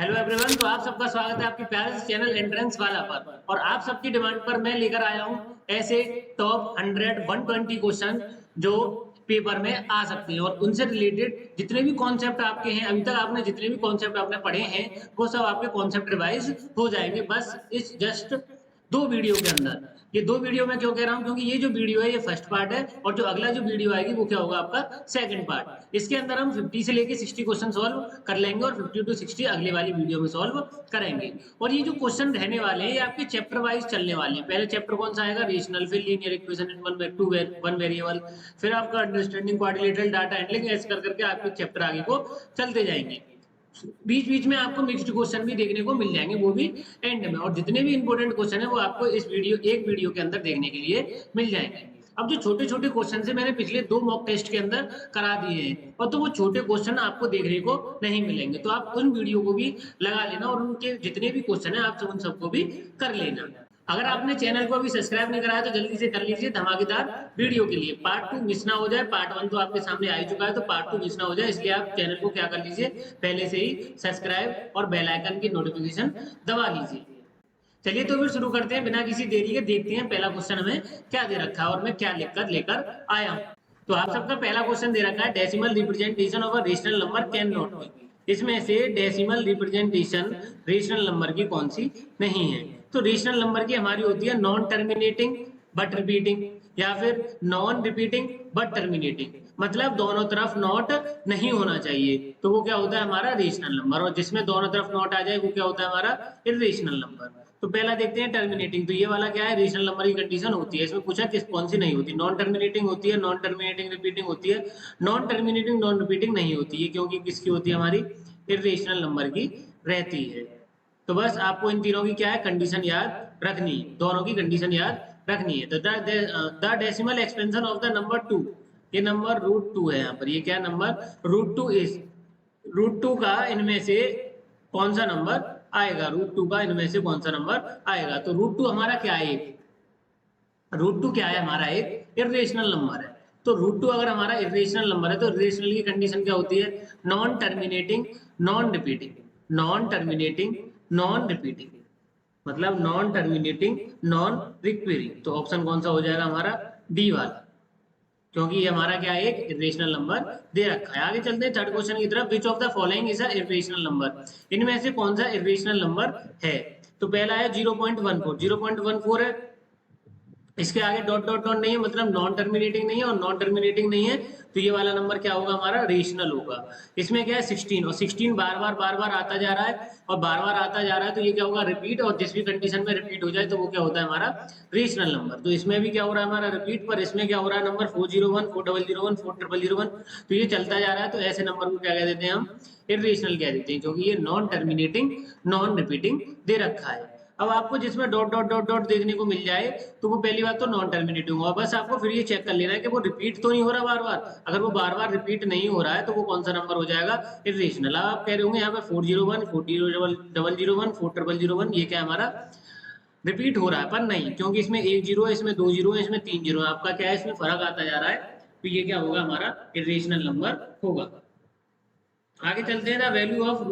Hello everyone. तो आप सबका स्वागत है आपके प्यारे से चैनल एंट्रेंस वाला पर। और आप सबकी डिमांड पर मैं लेकर आया हूं ऐसे टॉप 100 120 क्वेश्चन जो पेपर में आ सकते हैं और उनसे रिलेटेड जितने भी कॉन्सेप्ट आपके हैं, अभी तक आपने जितने भी कॉन्सेप्ट आपने पढ़े हैं वो सब आपके कॉन्सेप्ट रिवाइज हो जाएंगे बस इस जस्ट 2 वीडियो के अंदर। ये 2 वीडियो मैं क्यों कह रहा हूँ, क्योंकि ये जो वीडियो है ये फर्स्ट पार्ट है और जो अगला जो वीडियो आएगी वो क्या होगा आपका सेकंड पार्ट। इसके अंदर हम 50 से लेके 60 क्वेश्चन सॉल्व कर लेंगे और 50 to 60 अगले वाली वीडियो में सॉल्व करेंगे। और ये जो क्वेश्चन रहने वाले हैं ये आपके चैप्टर वाइज चलने वाले हैं। पहले चैप्टर कौन सा आएगा, रीजनल, फिर linear equation in one variable, फिर आपका अंडरस्टैंडिंग क्वाड्रिलेटरल डाटा हैंडलिंग, ऐसे कर करके आपके चैप्टर आगे को चलते जाएंगे। बीच बीच में आपको मिक्स्ड क्वेश्चन भी देखने को मिल जाएंगे, वो भी एंड में। और जितने भी इंपॉर्टेंट क्वेश्चन है वो आपको इस एक वीडियो के अंदर देखने के लिए मिल जाएंगे। अब जो छोटे छोटे क्वेश्चन से मैंने पिछले 2 मॉक टेस्ट के अंदर करा दिए हैं और तो वो छोटे क्वेश्चन आपको देखने को नहीं मिलेंगे, तो आप उन वीडियो को भी लगा लेना और उनके जितने भी क्वेश्चन है आप उन सबको भी कर लेना। अगर आपने चैनल को अभी सब्सक्राइब नहीं कराया तो जल्दी से कर लीजिए धमाकेदार वीडियो के लिए। पार्ट 2 मिस ना हो जाए, पार्ट 1 तो आपके सामने आ ही चुका है, तो पार्ट 2 मिस ना हो जाए इसलिए आप चैनल को क्या कर लीजिए, पहले से ही सब्सक्राइब और बेल आइकन की नोटिफिकेशन दबा लीजिए। चलिए तो फिर शुरू करते हैं बिना किसी देरी के। देखते हैं पहला क्वेश्चन हमें क्या दे रखा है और मैं क्या लिखकर लेकर आया हूँ। तो आप सबका पहला क्वेश्चन दे रखा है decimal representation of a rational number can not be. इसमें से डेसिमल रिप्रेजेंटेशन रेशनल नंबर की कौन सी नहीं है। तो रेशनल नंबर की हमारी होती है नॉन टर्मिनेटिंग बट रिपीटिंग, या फिर नॉन रिपीटिंग बट टर्मिनेटिंग, मतलब दोनों तरफ नॉट नहीं होना चाहिए, तो वो क्या होता है हमारा रेशनल नंबर। और जिसमें दोनों तरफ नॉट आ जाए वो क्या होता है हमारा इर्रेशनल नंबर। तो पहला देखते हैं टर्मिनेटिंग। तो ये वाला क्या है, रेशनल नंबर की कंडीशन होती है। इसमें पूछा किस कौन सी नहीं होती, नॉन टर्मिनेटिंग होती है, नॉन टर्मिनेटिंग रिपीटिंग होती है, नॉन टर्मिनेटिंग नॉन रिपीटिंग नहीं होती है, क्योंकि किसकी होती है हमारी इर्रेशनल नंबर की रहती है। तो बस आपको इन तीनों की क्या है कंडीशन याद रखनी है, दोनों की कंडीशन याद रखनी है। तो the decimal expansion of the number 2, ये नंबर √2 है यहाँ पर, ये क्या नंबर √2 इज, √2 का इनमें से कौन सा नंबर आएगा, √2 का इनमें से कौन सा नंबर आएगा। तो √2 हमारा क्या है, √2 क्या है हमारा एक इर्रेशनल नंबर है। तो √2 अगर हमारा इर्रेशनल नंबर है तो इर्रेशनल की कंडीशन क्या होती है, non terminating non repeating, non terminating non repeating, मतलब नॉन टर्मिनेटिंग नॉन रिक्वेरिंग। तो ऑप्शन कौन सा हो जाएगा हमारा डी वाला, क्योंकि ये हमारा क्या है एक इर्रेशनल नंबर दे रखा है। आगे चलते हैं थर्ड क्वेश्चन की तरफ। Which of the following is a irrational number, इनमें से कौन सा इर्रेशनल नंबर है। तो पहला है 0.14, 0.14 है, इसके आगे डॉट डॉट डॉट नहीं है, मतलब नॉन टर्मिनेटिंग नहीं है और नॉन टर्मिनेटिंग नहीं है, तो ये वाला नंबर क्या होगा हमारा रेशनल होगा। इसमें क्या है 16, और 16 बार बार आता जा रहा है और बार बार आता जा रहा है, तो ये क्या होगा रिपीट, और जिस भी कंडीशन में रिपीट हो जाए तो वो क्या होता है हमारा रेशनल नंबर। तो इसमें भी क्या हो रहा है हमारा रिपीट, पर इसमें क्या हो रहा है नंबर 401 4001 4001, तो ये चलता जा रहा है। तो ऐसे नंबर को क्या कह देते हैं हम इर्रेशनल कह देते हैं, क्योंकि ये नॉन टर्मिनेटिंग नॉन रिपीटिंग दे रखा है। अब आपको जिसमें डॉट डॉट डॉट डॉट देखने को मिल जाए तो वो पहली बात तो नॉन टर्मिनेटिंग होगा। बस आपको फिर ये चेक कर लेना है कि वो रिपीट तो नहीं हो रहा बार बार। अगर वो बार बार रिपीट नहीं हो रहा है तो वो कौन सा नंबर हो जाएगा इर्रेशनल। आप कह रहे होंगे यहाँ पे 401 40001 4001 ये क्या हमारा रिपीट हो रहा है, पर नहीं, क्योंकि इसमें 1 जीरो है, इसमें 2 जीरो है, इसमें 3 जीरो है, आपका क्या है इसमें फर्क आता जा रहा है, तो ये क्या होगा हमारा इर्रेशनल नंबर होगा। आगे चलते हैं, the value of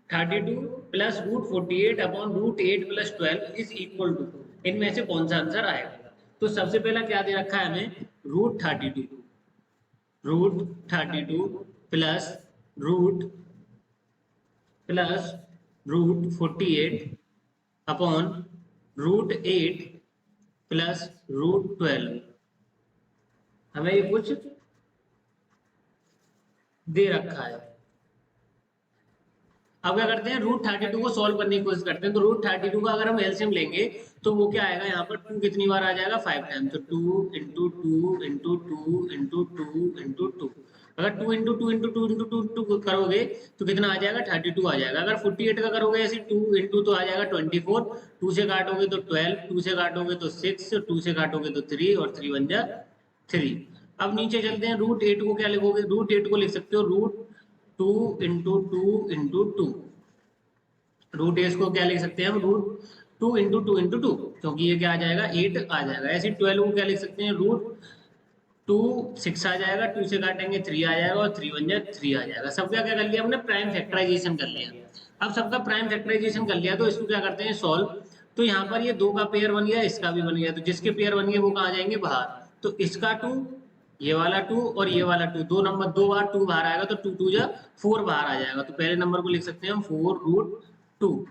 √32 plus √48 upon √8 plus 12 is equal to, इनमें से कौन सा आंसर आएगा। तो सबसे पहला क्या दे रखा है हमें √32 प्लस √48 अपॉन √8 प्लस √12, हमें ये कुछ दे रखा है। अब क्या करते हैं √32 को सॉल्व करने की कोशिश करते हैं। तो √32 का अगर हम एलसीएम लेंगे तो वो क्या आएगा यहाँ पर 2 कितनी बार आ जाएगा 5 टाइम, तो 2 इंटू 2 इंटू 2 इंटू 2 इंटू 2, अगर 2 इंटू 2 इंटू 2 इंटू 2 करोगे तो कितना आ जाएगा 32 आ जाएगा। अगर 48 का करोगे ऐसे 2 इंटू तो आ जाएगा 24, 2 से काटोगे तो 12, 2 से काटोगे तो 6, 2 से काटोगे तो 3 और 3 बन जा 3। अब नीचे चलते हैं, √8 को क्या लिखोगे, √8 को लिख सकते हो √2 इंटू 2 इंटू 2, √8 को क्या लिख सकते हैं हम √2 इंटू 2 इंटू 2, क्योंकि ये क्या आ जाएगा 8 आ जाएगा। ऐसे 12 को क्या लिख सकते हैं √2 6 आ जाएगा, 2 से काटेंगे 3 आ जाएगा और 3 बन जाए 3 आ जाएगा। सब क्या क्या कर लिया हमने प्राइम फैक्टराइजेशन कर लिया। अब सबका प्राइम फैक्टराइजेशन कर लिया तो इसको क्या करते हैं सॉल्व। तो यहाँ पर ये 2 का पेयर बन गया, इसका भी बन गया, तो जिसके पेयर बन गए वो कहाँ जाएंगे बाहर। तो इसका 2, ये वाला 2 और ये वाला 2, 2 नंबर 2 बार 2 बाहर आएगा तो 2 2 जा 4 बाहर आ जाएगा। तो पहले नंबर को लिख सकते हैं हम 4√2।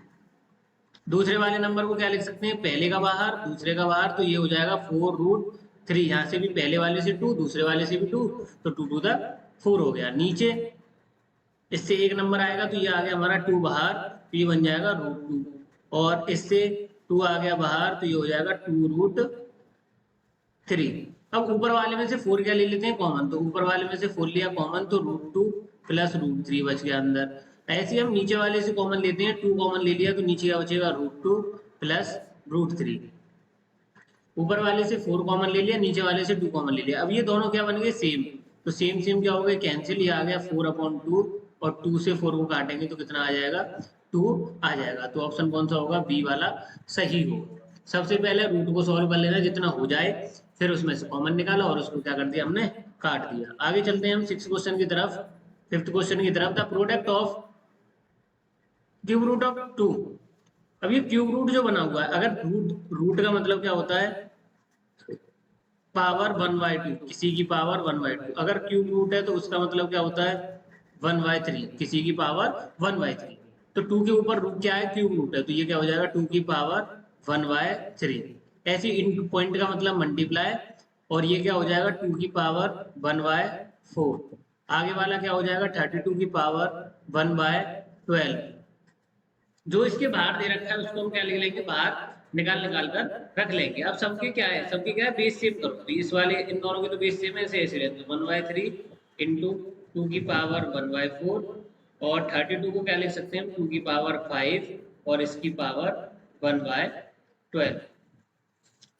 दूसरे वाले नंबर को क्या लिख सकते हैं, पहले का बाहर दूसरे का बाहर, तो ये हो जाएगा 4√3। यहाँ से भी पहले वाले से 2 दूसरे वाले से भी 2, तो 2 2 द 4 हो गया। नीचे इससे एक नंबर आएगा तो ये आ गया हमारा 2 बाहर, तो ये बन जाएगा √2। और इससे 2 आ गया बाहर तो ये हो जाएगा 2√3। अब ऊपर वाले में से 4 क्या ले लेते हैं कॉमन, तो ऊपर वाले में से 4 लिया कॉमन तो √2 प्लस √3 बच गया अंदर। ऐसे हम नीचे वाले से कॉमन लेते हैं, 2 कॉमन ले लिया तो नीचे क्या बचेगा √2 प्लस √3। ऊपर वाले से 4 कॉमन ले लिया, नीचे वाले से 2 कॉमन ले लिया। अब ये दोनों क्या बन गए सेम, तो सेम सेम क्या हो गए कैंसिल, ये आ गया 4/2 और 2 से 4 को काटेंगे तो कितना आ जाएगा 2 आ जाएगा। तो ऑप्शन कौन सा होगा, बी वाला सही हो। सबसे पहले रूट को सॉल्व कर लेना जितना हो जाए, फिर उसमें से कॉमन निकाला और उसको क्या कर दिया हमने काट दिया। आगे चलते हैं हम 6th क्वेश्चन की तरफ, 5th क्वेश्चन की तरफ। The product of cube root of 2। अब ये क्यूब रूट जो बना हुआ है, अगर रूट का मतलब क्या होता है पावर 1/2, किसी की पावर 1/2। अगर क्यूब रूट है तो उसका मतलब क्या होता है 1/3, किसी की पावर 1/3। तो 2 के ऊपर रूट क्या है क्यूब रूट है, तो ये क्या हो जाएगा 2 की पावर 1/3। ऐसे इन पॉइंट का मतलब मल्टीप्लाई, और ये क्या हो जाएगा 2 की पावर 1/4। आगे वाला क्या हो जाएगा 32 की पावर 1/12। जो इसके बाहर दे रखा है उसको हम क्या लिख लेंगे बाहर निकाल कर रख लेंगे। अब सबके क्या है, सबके क्या है बेस सेम करो, तो इस वाले इन दोनों के तो बेस सेम है, ऐसे ऐसे रहते 1/3 इंटू 2 की पावर 1/4, और 32 को क्या लिख सकते हैं 2 की पावर 5 और इसकी पावर 1/12।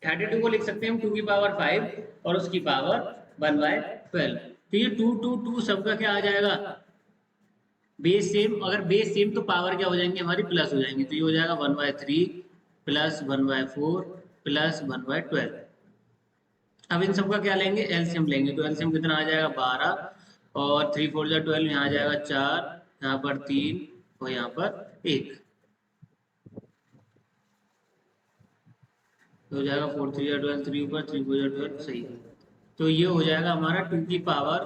32 को लिख सकते हैं हम 2 की पावर 5 और उसकी पावर 1/12। तो ये 2 2 2 सबका क्या आ जाएगा बेस सेम। अगर बेस सेम तो पावर क्या हो जाएंगे हमारी प्लस हो जाएंगे, तो ये हो जाएगा 1/3 प्लस 1/4 प्लस 1/12। अब इन सबका क्या लेंगे एलसीएम लेंगे, तो एलसीएम कितना आ जाएगा 12 और 3 4 जा 12, यहाँ आ जाएगा 4, यहाँ पर 3 और यहाँ पर 1, तो हो जाएगा 4 3 जा 12, 3 ऊपर 3 4 जा 12 सही है। तो ये हो जाएगा हमारा 2 की पावर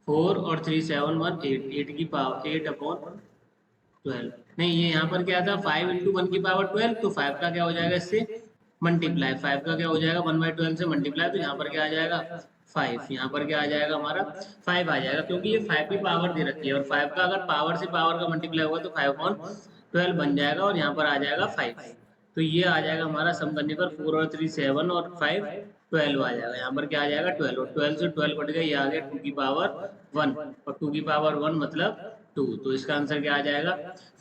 4 और 3 7 1 8, 8 की पावर 8/12। नहीं ये यहाँ पर क्या था 5 इंटू 1 की पावर 12, तो 5 का क्या हो जाएगा इससे मल्टीप्लाई, 5 का क्या हो जाएगा 1/12 से मल्टीप्लाई, तो यहाँ पर क्या आ जाएगा 5, यहाँ पर क्या आ जाएगा हमारा 5 आ जाएगा, क्योंकि ये 5 की पावर दे रखी है और 5 का अगर पावर से पावर का मल्टीप्लाई होगा तो 5/12 बन जाएगा और यहाँ पर आ जाएगा 5। तो ये आ जाएगा हमारा सम करने पर 4 और 3 7 और 5 12 आ जाएगा। यहाँ पर क्या आ जाएगा 12, और 12 से 12 कट गया, ये आ गया 2 की पावर 1 और 2 की पावर 1 मतलब 2। तो इसका आंसर क्या आ जाएगा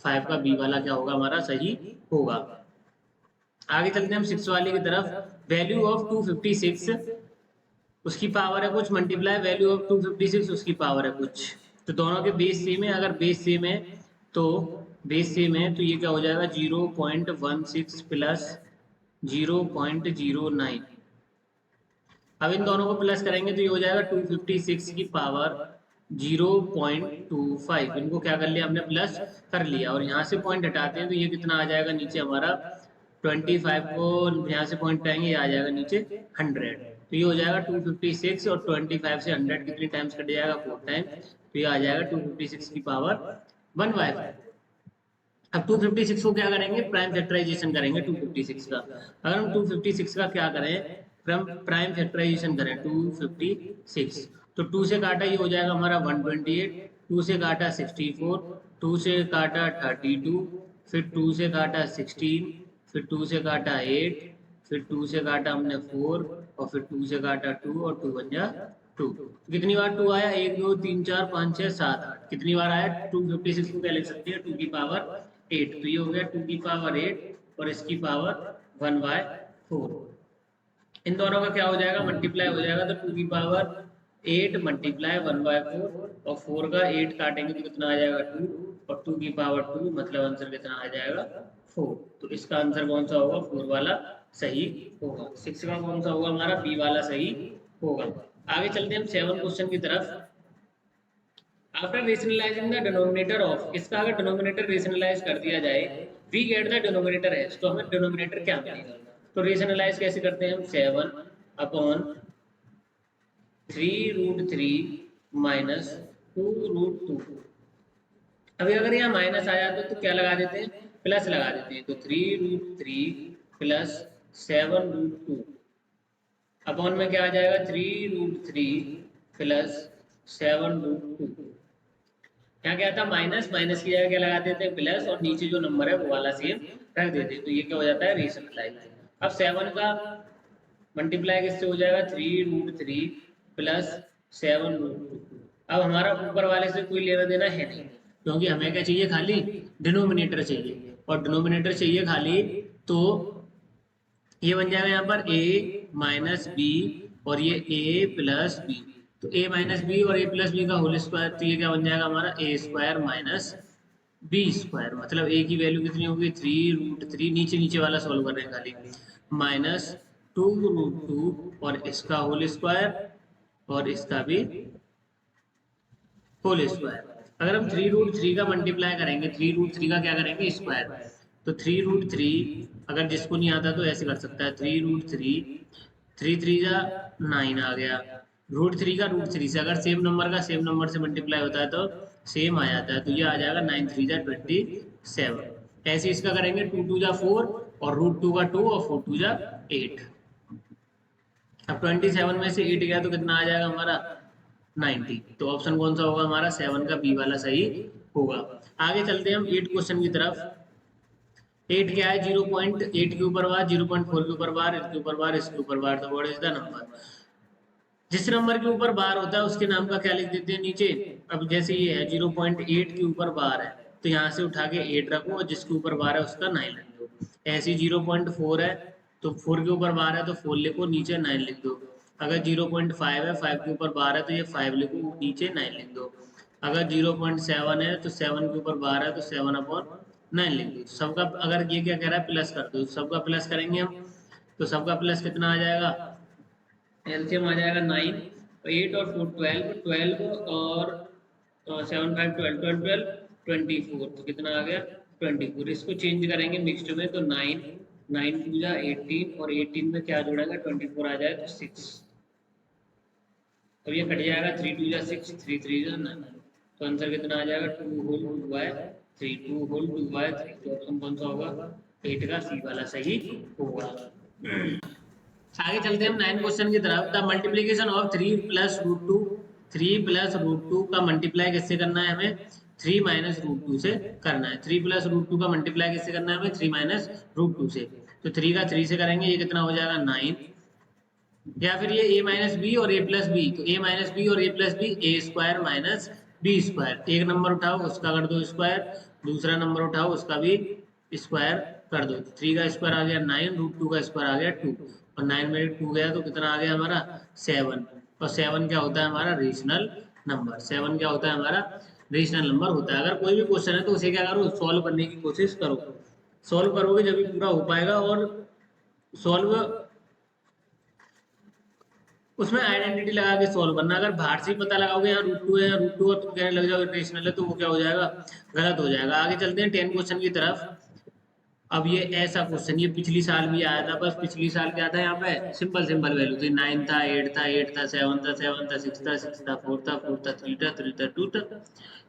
5 का बी वाला क्या होगा हमारा सही होगा। आगे चलते हैं हम 6 वाले की तरफ। वैल्यू ऑफ 256, उसकी पावर है कुछ मल्टीप्लाई वैल्यू ऑफ 256 उसकी पावर है कुछ, तो दोनों के बेस सेम है। अगर बेस सेम है तो बेस सेम है तो ये क्या हो जाएगा 0.16 प्लस 0.09। अब इन दोनों को प्लस करेंगे तो ये हो जाएगा 256 की पावर 0.25। इनको क्या कर लिया हमने प्लस कर लिया, और यहाँ से पॉइंट हटाते हैं तो ये कितना आ जाएगा नीचे हमारा 25 को यहाँ से पॉइंट हटाएंगे, ये आ जाएगा नीचे 100। तो ये हो जाएगा 256 और 25 से 100 कितनी टाइम्स कट जाएगा 4 टाइम, तो ये आ जाएगा 256 की पावर 1/5। अब 256 को क्या करेंगे प्राइम फैक्टराइजेशन करेंगे 256 का। अगर हम 256 का क्या करें प्राइम फैक्टराइजेशन करें 256, तो 2 से काटा ये हो जाएगा हमारा 128, 2 से काटा 64, 2 से काटा 32, फिर 2 से काटा 16, फिर 2 से काटा 8, फिर 2 से काटा हमने 4 और फिर 2 से काटा 2 और 2 बन जा 2। कितनी बार 2 आया 1 2 3 4 5 6 7 8, कितनी बार आया 256 को क्या लिख सकते हैं 2 की पावर 8। तो ये हो गया 2 की पावर 8 और इसकी पावर 1/4। इन दोनों का क्या हो जाएगा मल्टीप्लाई हो जाएगा, तो 2 की पावर 8 मल्टीप्लाई 1/4 और 4 का 8 काटेंगे तो कितना आ जाएगा 2 और 2 की पावर 2, मतलब आंसर कितना आ जाएगा 4। तो इसका आंसर कौन सा होगा 4 वाला सही होगा। 6 का कौन सा होगा हमारा बी वाला सही होगा। आगे चलते हैं हम 7 क्वेश्चन की तरफ। After rationalising the denominator of, इसका अगर डिनोमिनेटर रेशनलाइज कर दिया जाए, we get the denominator as, तो हमें डिनोमिनेटर क्या मिलेगा। तो रेशनलाइज कैसे करते हैं हम, 7/3√3 माइनस 2√2। अभी अगर यहाँ माइनस आ जाता तो क्या लगा देते हैं, प्लस लगा देते हैं। तो 3√3 प्लस 7√2 अपॉन में क्या आ जाएगा, 3√3 प्लस 7√2। यहाँ क्या था, माइनस, माइनस की जगह क्या लगा देते हैं, प्लस, और नीचे जो नंबर है वो वाला सेम रख देते हैं। तो ये क्या हो जाता है, रेशनलाइज। अब 7 का मल्टीप्लाई किससे हो जाएगा, 3√3 प्लस 7√2। अब हमारा ऊपर वाले से कोई लेना देना है नहीं, क्योंकि हमें क्या चाहिए, खाली डिनोमिनेटर चाहिए, और डिनोमिनेटर चाहिए खाली। तो ये बन जाएगा यहाँ पर a माइनस बी, और ये a प्लस बी। तो a माइनस बी और a प्लस बी का होल स्क्वायर, तो ये क्या बन जाएगा हमारा a square minus b square. मतलब a की वैल्यू कितनी होगी, 3√3, नीचे नीचे वाला सॉल्व कर रहे हैं खाली, माइनस 2√2 और इसका होल स्क्वायर और इसका भी होल स्क्वायर। अगर हम 3√3 का मल्टीप्लाई करेंगे, 3√3 का क्या करेंगे, स्क्वायर। तो 3√3 अगर जिसको नहीं आता तो ऐसे कर सकता है, 3√3, 3 जा 9 आ गया, √3 का √3 से अगर सेम नंबर का सेम नंबर से मल्टीप्लाई होता है तो सेम आ जाता है। तो ये आ जाएगा 9 जा 27। ऐसे इसका करेंगे, 2 जा 4 और √2 का 2 और 4 जा 8। अब 27 में से 8 गया तो कितना आ जाएगा हमारा, 90। तो ऑप्शन कौन सा होगा हमारा, 7 का बी वाला सही होगा। आगे चलते हैं हम 8 क्वेश्चन की तरफ। 8 क्या है, 0.8 के ऊपर बार, 0.4 के ऊपर बार, इसके ऊपर बार, इसके ऊपर बार। तो व्हाट इज द नंबर, जिस नंबर के ऊपर बार होता है उसके नाम का क्या लिख देते हैं नीचे। अब जैसे ये है 0.8 के ऊपर बार है, तो यहाँ से उठा के 8 रखो, और जिसके ऊपर बार है उसका 9 लिख दो। ऐसे 0.4 है तो 4 के ऊपर बार है तो 4 लिखो, नीचे 9 लिख दो। अगर 0.5 है, 5 के ऊपर बार है तो ये 5 लिखो, नीचे 9 लिख दो। अगर 0.7 है तो 7 के ऊपर बार है तो 7/9 लिख दो। सबका अगर ये क्या कह रहा है, प्लस कर दो, सबका प्लस करेंगे हम, तो सबका प्लस कितना आ जाएगा, एलसीएम आ जाएगा 9, 8 और 4 12, 12 और 7 5 12 12 12 24। तो कितना आ गया, 24। इसको चेंज करेंगे मिक्सड में, तो 9 9 2 जा 18, और 18 में क्या जोड़ेंगे, 24 आ जाए तो 6। तो ये कट जाएगा, 3 2 जा 6, 3 3 जा 9। तो आंसर कितना आ जाएगा, 2 होल 2 बाय 3, 2 होल 2 बाय 3। तो ऑप्शन कौन सा होगा, 8 का सी वाला सही होगा। आगे चलते हैं हम 9 क्वेश्चन की तरफ। The multiplication of 3 plus √2, 3 plus √2 का मल्टीप्लाई किससे करना है हमें, 3 माइनस √2 से करना है। 3 प्लस √2 का मल्टीप्लाई किससे करना है हमें, 3 माइनस √2 से। तो 3 का 3 से करेंगे, ये कितना हो जाएगा 9, या फिर ये a माइनस बी और a प्लस बी, तो a माइनस बी और a plus b, a square minus b square. एक नंबर उठाओ उसका कर दो स्क्वायर, दूसरा नंबर उठाओ उसका भी स्क्वायर कर दो। 3 का स्क्वायर आ गया 9, √2 का स्क्वायर आ गया 2, और 9 में 2 गया तो कितना आ गया हमारा 7। और 7 क्या होता है हमारा, रेशनल नंबर। 7 क्या होता है हमारा, रेशनल नंबर होता है। अगर कोई भी क्वेश्चन है तो उसे क्या करो, सॉल्व करने की कोशिश करो। सॉल्व करोगे जब भी पूरा हो पाएगा। और सॉल्व उसमें आइडेंटिटी लगा के सॉल्व करना। अगर बाहर से ही पता लगाओगे यहाँ √2 है, √2 और तुम कहने लग जाओगे रेशनल है, तो वो क्या हो जाएगा, गलत हो जाएगा। आगे चलते हैं 10 क्वेश्चन की तरफ। अब ये ऐसा क्वेश्चन, ये पिछली साल भी आया था, बस पिछली साल क्या था यहाँ पे, सिंपल सिंपल वैल्यू थी। 9 था, 8 था, 8 था, 7 था, 7 था, 6 था, 6 था, 4 था, 4 था, 3 था, 3 था, 2 था।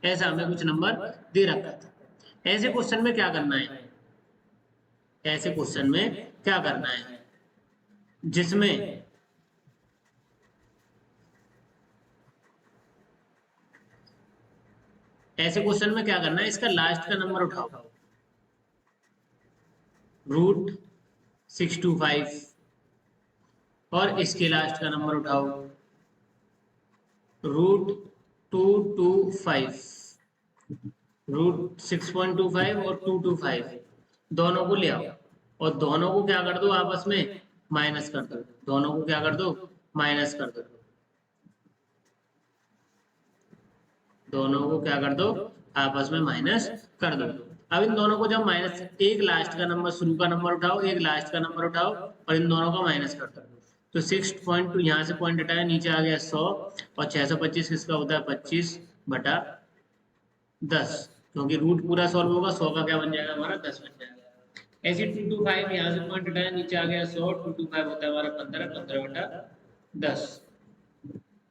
ऐसा हमें कुछ नंबर दे रखा था। ऐसे क्वेश्चन में क्या करना है, ऐसे क्वेश्चन में क्या करना है जिसमें ऐसे क्वेश्चन में क्या करना है, इसका लास्ट का नंबर उठाओ, √625, और इसके लास्ट का नंबर उठाओ, √225, √6.25 और 225, दोनों को ले आओ, और दोनों को क्या कर दो, आपस में माइनस कर दो। दोनों को क्या कर दो, माइनस कर दो। दोनों को क्या कर दो, आपस में माइनस कर दो। अब इन दोनों को जब माइनस, एक लास्ट का नंबर, शुरू का नंबर उठाओ, एक लास्ट का नंबर उठाओ, और इन दोनों का माइनस कर दो। तो 6.2 यहाँ से पॉइंट हटाया, नीचे आ गया 100, और 625 किसका होता है, 25/100। 10, क्योंकि रूट पूरा सॉल्व होगा, 100 का क्या बन जाएगा हमारा 10 बन जाएगा। ऐसे 2 to 5 यहाँ से पॉइंट उठाया, नीचे आ गया 100, 2 to 5 होता है हमारा 15, 15/10।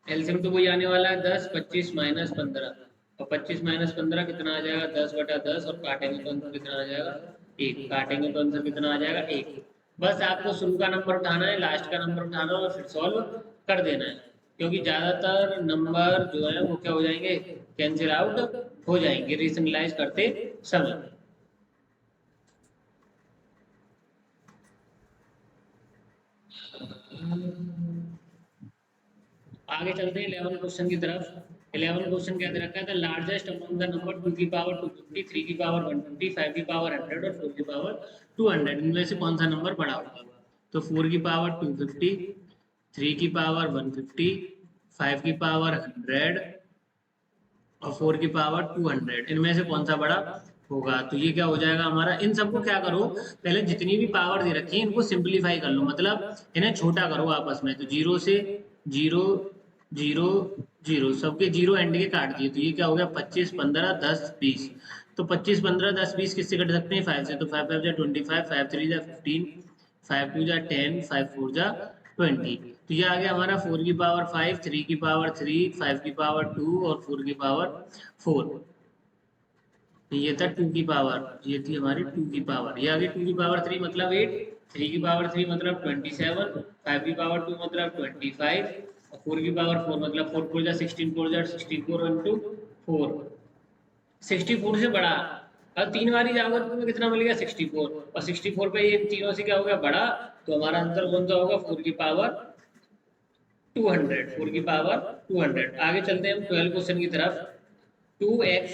एलसीएम तो वही आने वाला है 10, 25 माइनस 15, और 25 माइनस 15 कितना आ जाएगा 10/10, और काटेंगे तो आंसर कितना आ जाएगा 1, काटेंगे तो आंसर कितना आ जाएगा 1। बस आपको शुरू का नंबर उठाना है, लास्ट का नंबर उठाना है और फिर सॉल्व कर देना है, क्योंकि ज्यादातर नंबर जो है वो क्या हो जाएंगे, कैंसिल आउट हो जाएंगे रीजनलाइज करते समय। आगे चलते हैं 11 क्वेश्चन की तरफ। 11 क्वेश्चन क्या दे रखा है, the largest among the number 2 की पावर 250, 3 की पावर 120, 5 की पावर 100 और 4 की पावर 200, इनमें से कौन सा नंबर बड़ा होगा? तो 4 की पावर 250, 3 की पावर 150, 5 की पावर 100 और 4 की पावर 200, इनमें से कौन सा बड़ा होगा? तो ये क्या हो जाएगा हमारा, इन सबको क्या करो, पहले जितनी भी पावर दे रखी है इनको सिंप्लीफाई कर लो, मतलब इन्हें छोटा करो आपस में। तो 0 से 0 0 0, सबके 0 एंड के काट दिए, तो ये क्या हो गया 25 15 10 20। तो 25 15 10 20 किससे कट सकते हैं 5 से, तो 5 5 जा 25, 5 3 जा 15, 5 2 जा 10, 5 4 जा 20। तो ये आ गया हमारा 4 की पावर 5, 3 की पावर 3, 5 की पावर 2 और 4 की पावर 4। ये था 2 की पावर, ये थी हमारी 2 की पावर। ये आ गई 2 की पावर 3 मतलब 8, 3 की पावर 3 मतलब 27, 5 की पावर 2 मतलब 25 और 4 की पावर 4 मतलब 4 4 जा 16, 4 जा 64 into 4, 64 से बड़ा। अब 3 बारी जाओगे तो तुम्हें कितना मिल गया 64, और 64 पे ये तीनों से क्या हो गया बड़ा, तो हमारा आंसर कौन सा होगा 4 की पावर 200, 4 की पावर 200। आगे चलते हैं हम 12 क्वेश्चन की तरफ। 2x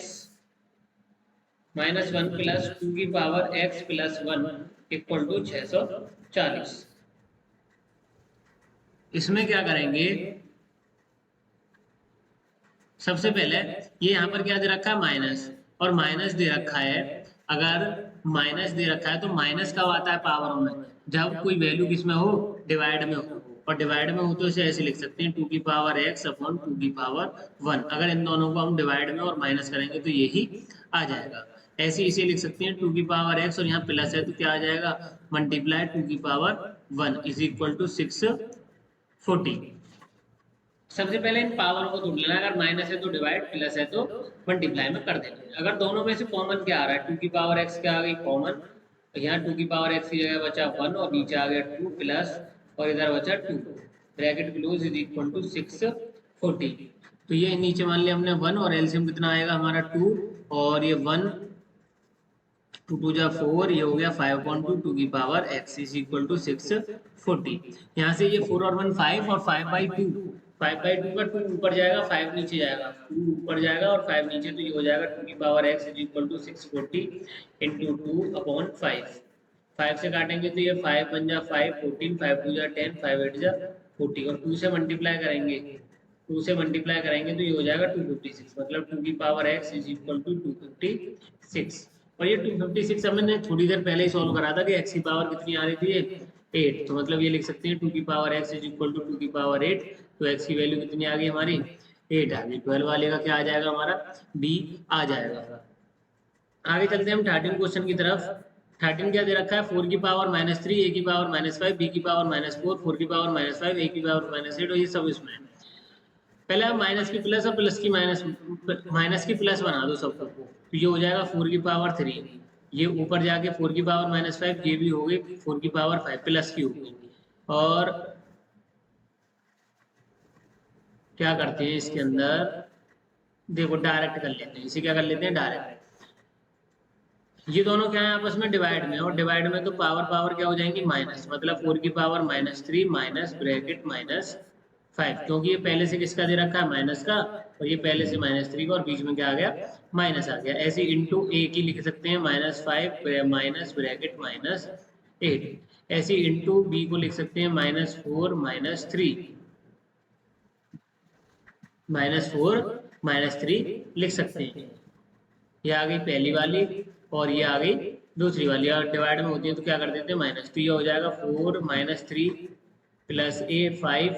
-1 प्लस 2 की power x plus 1 equal to 640। इसमें क्या करेंगे, सबसे पहले ये यहाँ पर क्या दे रखा है माइनस, और माइनस दे रखा है, अगर माइनस दे रखा है तो माइनस कब आता है पावर में, जब कोई वैल्यू किसमें हो डिवाइड में हो, और डिवाइड में हो तो इसे ऐसे लिख सकते हैं 2 की पावर x अपॉन 2 की पावर 1। अगर इन दोनों को हम डिवाइड में और माइनस करेंगे तो यही आ जाएगा। ऐसे इसे लिख सकते हैं 2 की पावर x और यहाँ प्लस है तो क्या आ जाएगा मल्टीप्लाई 2 की पावर 1 इज इक्वल टू 640। सबसे पहले इन पावर को ढूंढ लेना, अगर माइनस है तो डिवाइड, प्लस है तो मल्टीप्लाई में कर देना। अगर दोनों में से कॉमन क्या आ रहा है 2 की पावर एक्स क्या आ गई कॉमन, तो यहाँ 2 की पावर एक्स की जगह बचा 1 और नीचे आ गया 2 प्लस और इधर बचा 2, bracket close is equal to 640। तो ये नीचे मान लिया हमने 1 और एलसीएम कितना आएगा हमारा 2, और ये 1 2 2 जा 4, ये हो गया 5/2, 2 की power x is equal to 640। यहाँ से ये 4 और 1 5 और 5/2, 5/2 का 2 ऊपर जाएगा 5 नीचे जाएगा, 2 ऊपर जाएगा और 5 नीचे, तो ये हो जाएगा 2 की power x is equal to 640 into 2/5। 5 से काटेंगे तो ये 5 1 जा 5, 14, 5 2 जा 10, 5 8 जा 40, और 2 से मल्टीप्लाई करेंगे, 2 से मल्टीप्लाई करेंगे तो ये हो जाएगा 256, मतलब 2 की power x is equal to 256। और ये 256 हमने थोड़ी देर पहले ही सॉल्व करा था कि x की पावर कितनी आ रही थी 8, तो मतलब ये लिख सकते हैं 2 की power x is equal to 2 की पावर 8, तो x की वैल्यू कितनी आ गई हमारी 8 आ गई। 12 वाले का क्या आ जाएगा हमारा b आ जाएगा। आगे चलते हैं हम 13 क्वेश्चन की तरफ। 13 क्या दे रखा है 4 की पावर -3, a की पावर -5, b की पावर -4, 4 की पावर -5, a की पावर -8, और ये सब इसमें है। पहले आप माइनस की प्लस और प्लस की माइनस, माइनस की प्लस बना दो सबको, तो ये हो जाएगा 4 की पावर 3, ये ऊपर जाके 4 की पावर -5, ये भी हो गई 4 की पावर 5 प्लस की हो गई। और क्या करते हैं इसके अंदर, देखो डायरेक्ट कर लेते हैं, इसे क्या कर लेते हैं डायरेक्ट। ये दोनों क्या है आपस में डिवाइड में, और डिवाइड में तो पावर पावर क्या हो जाएंगी माइनस, मतलब 4 की पावर -3 माइनस ब्रैकेट -5, क्योंकि ये पहले से किसका दे रखा है माइनस का, और ये पहले से -3 का, और बीच में क्या आ गया माइनस आ गया। ऐसे इंटू ए की लिख सकते हैं -5 माइनस ब्रैकेट -8, ऐसे इंटू बी को लिख सकते हैं -4 -3, -4 -3 लिख सकते हैं। ये आ गई पहली वाली और ये आ गई दूसरी वाली, और डिवाइड में होती है तो क्या कर देते हैं माइनस, तो ये हो जाएगा 4 -3 प्लस a 5,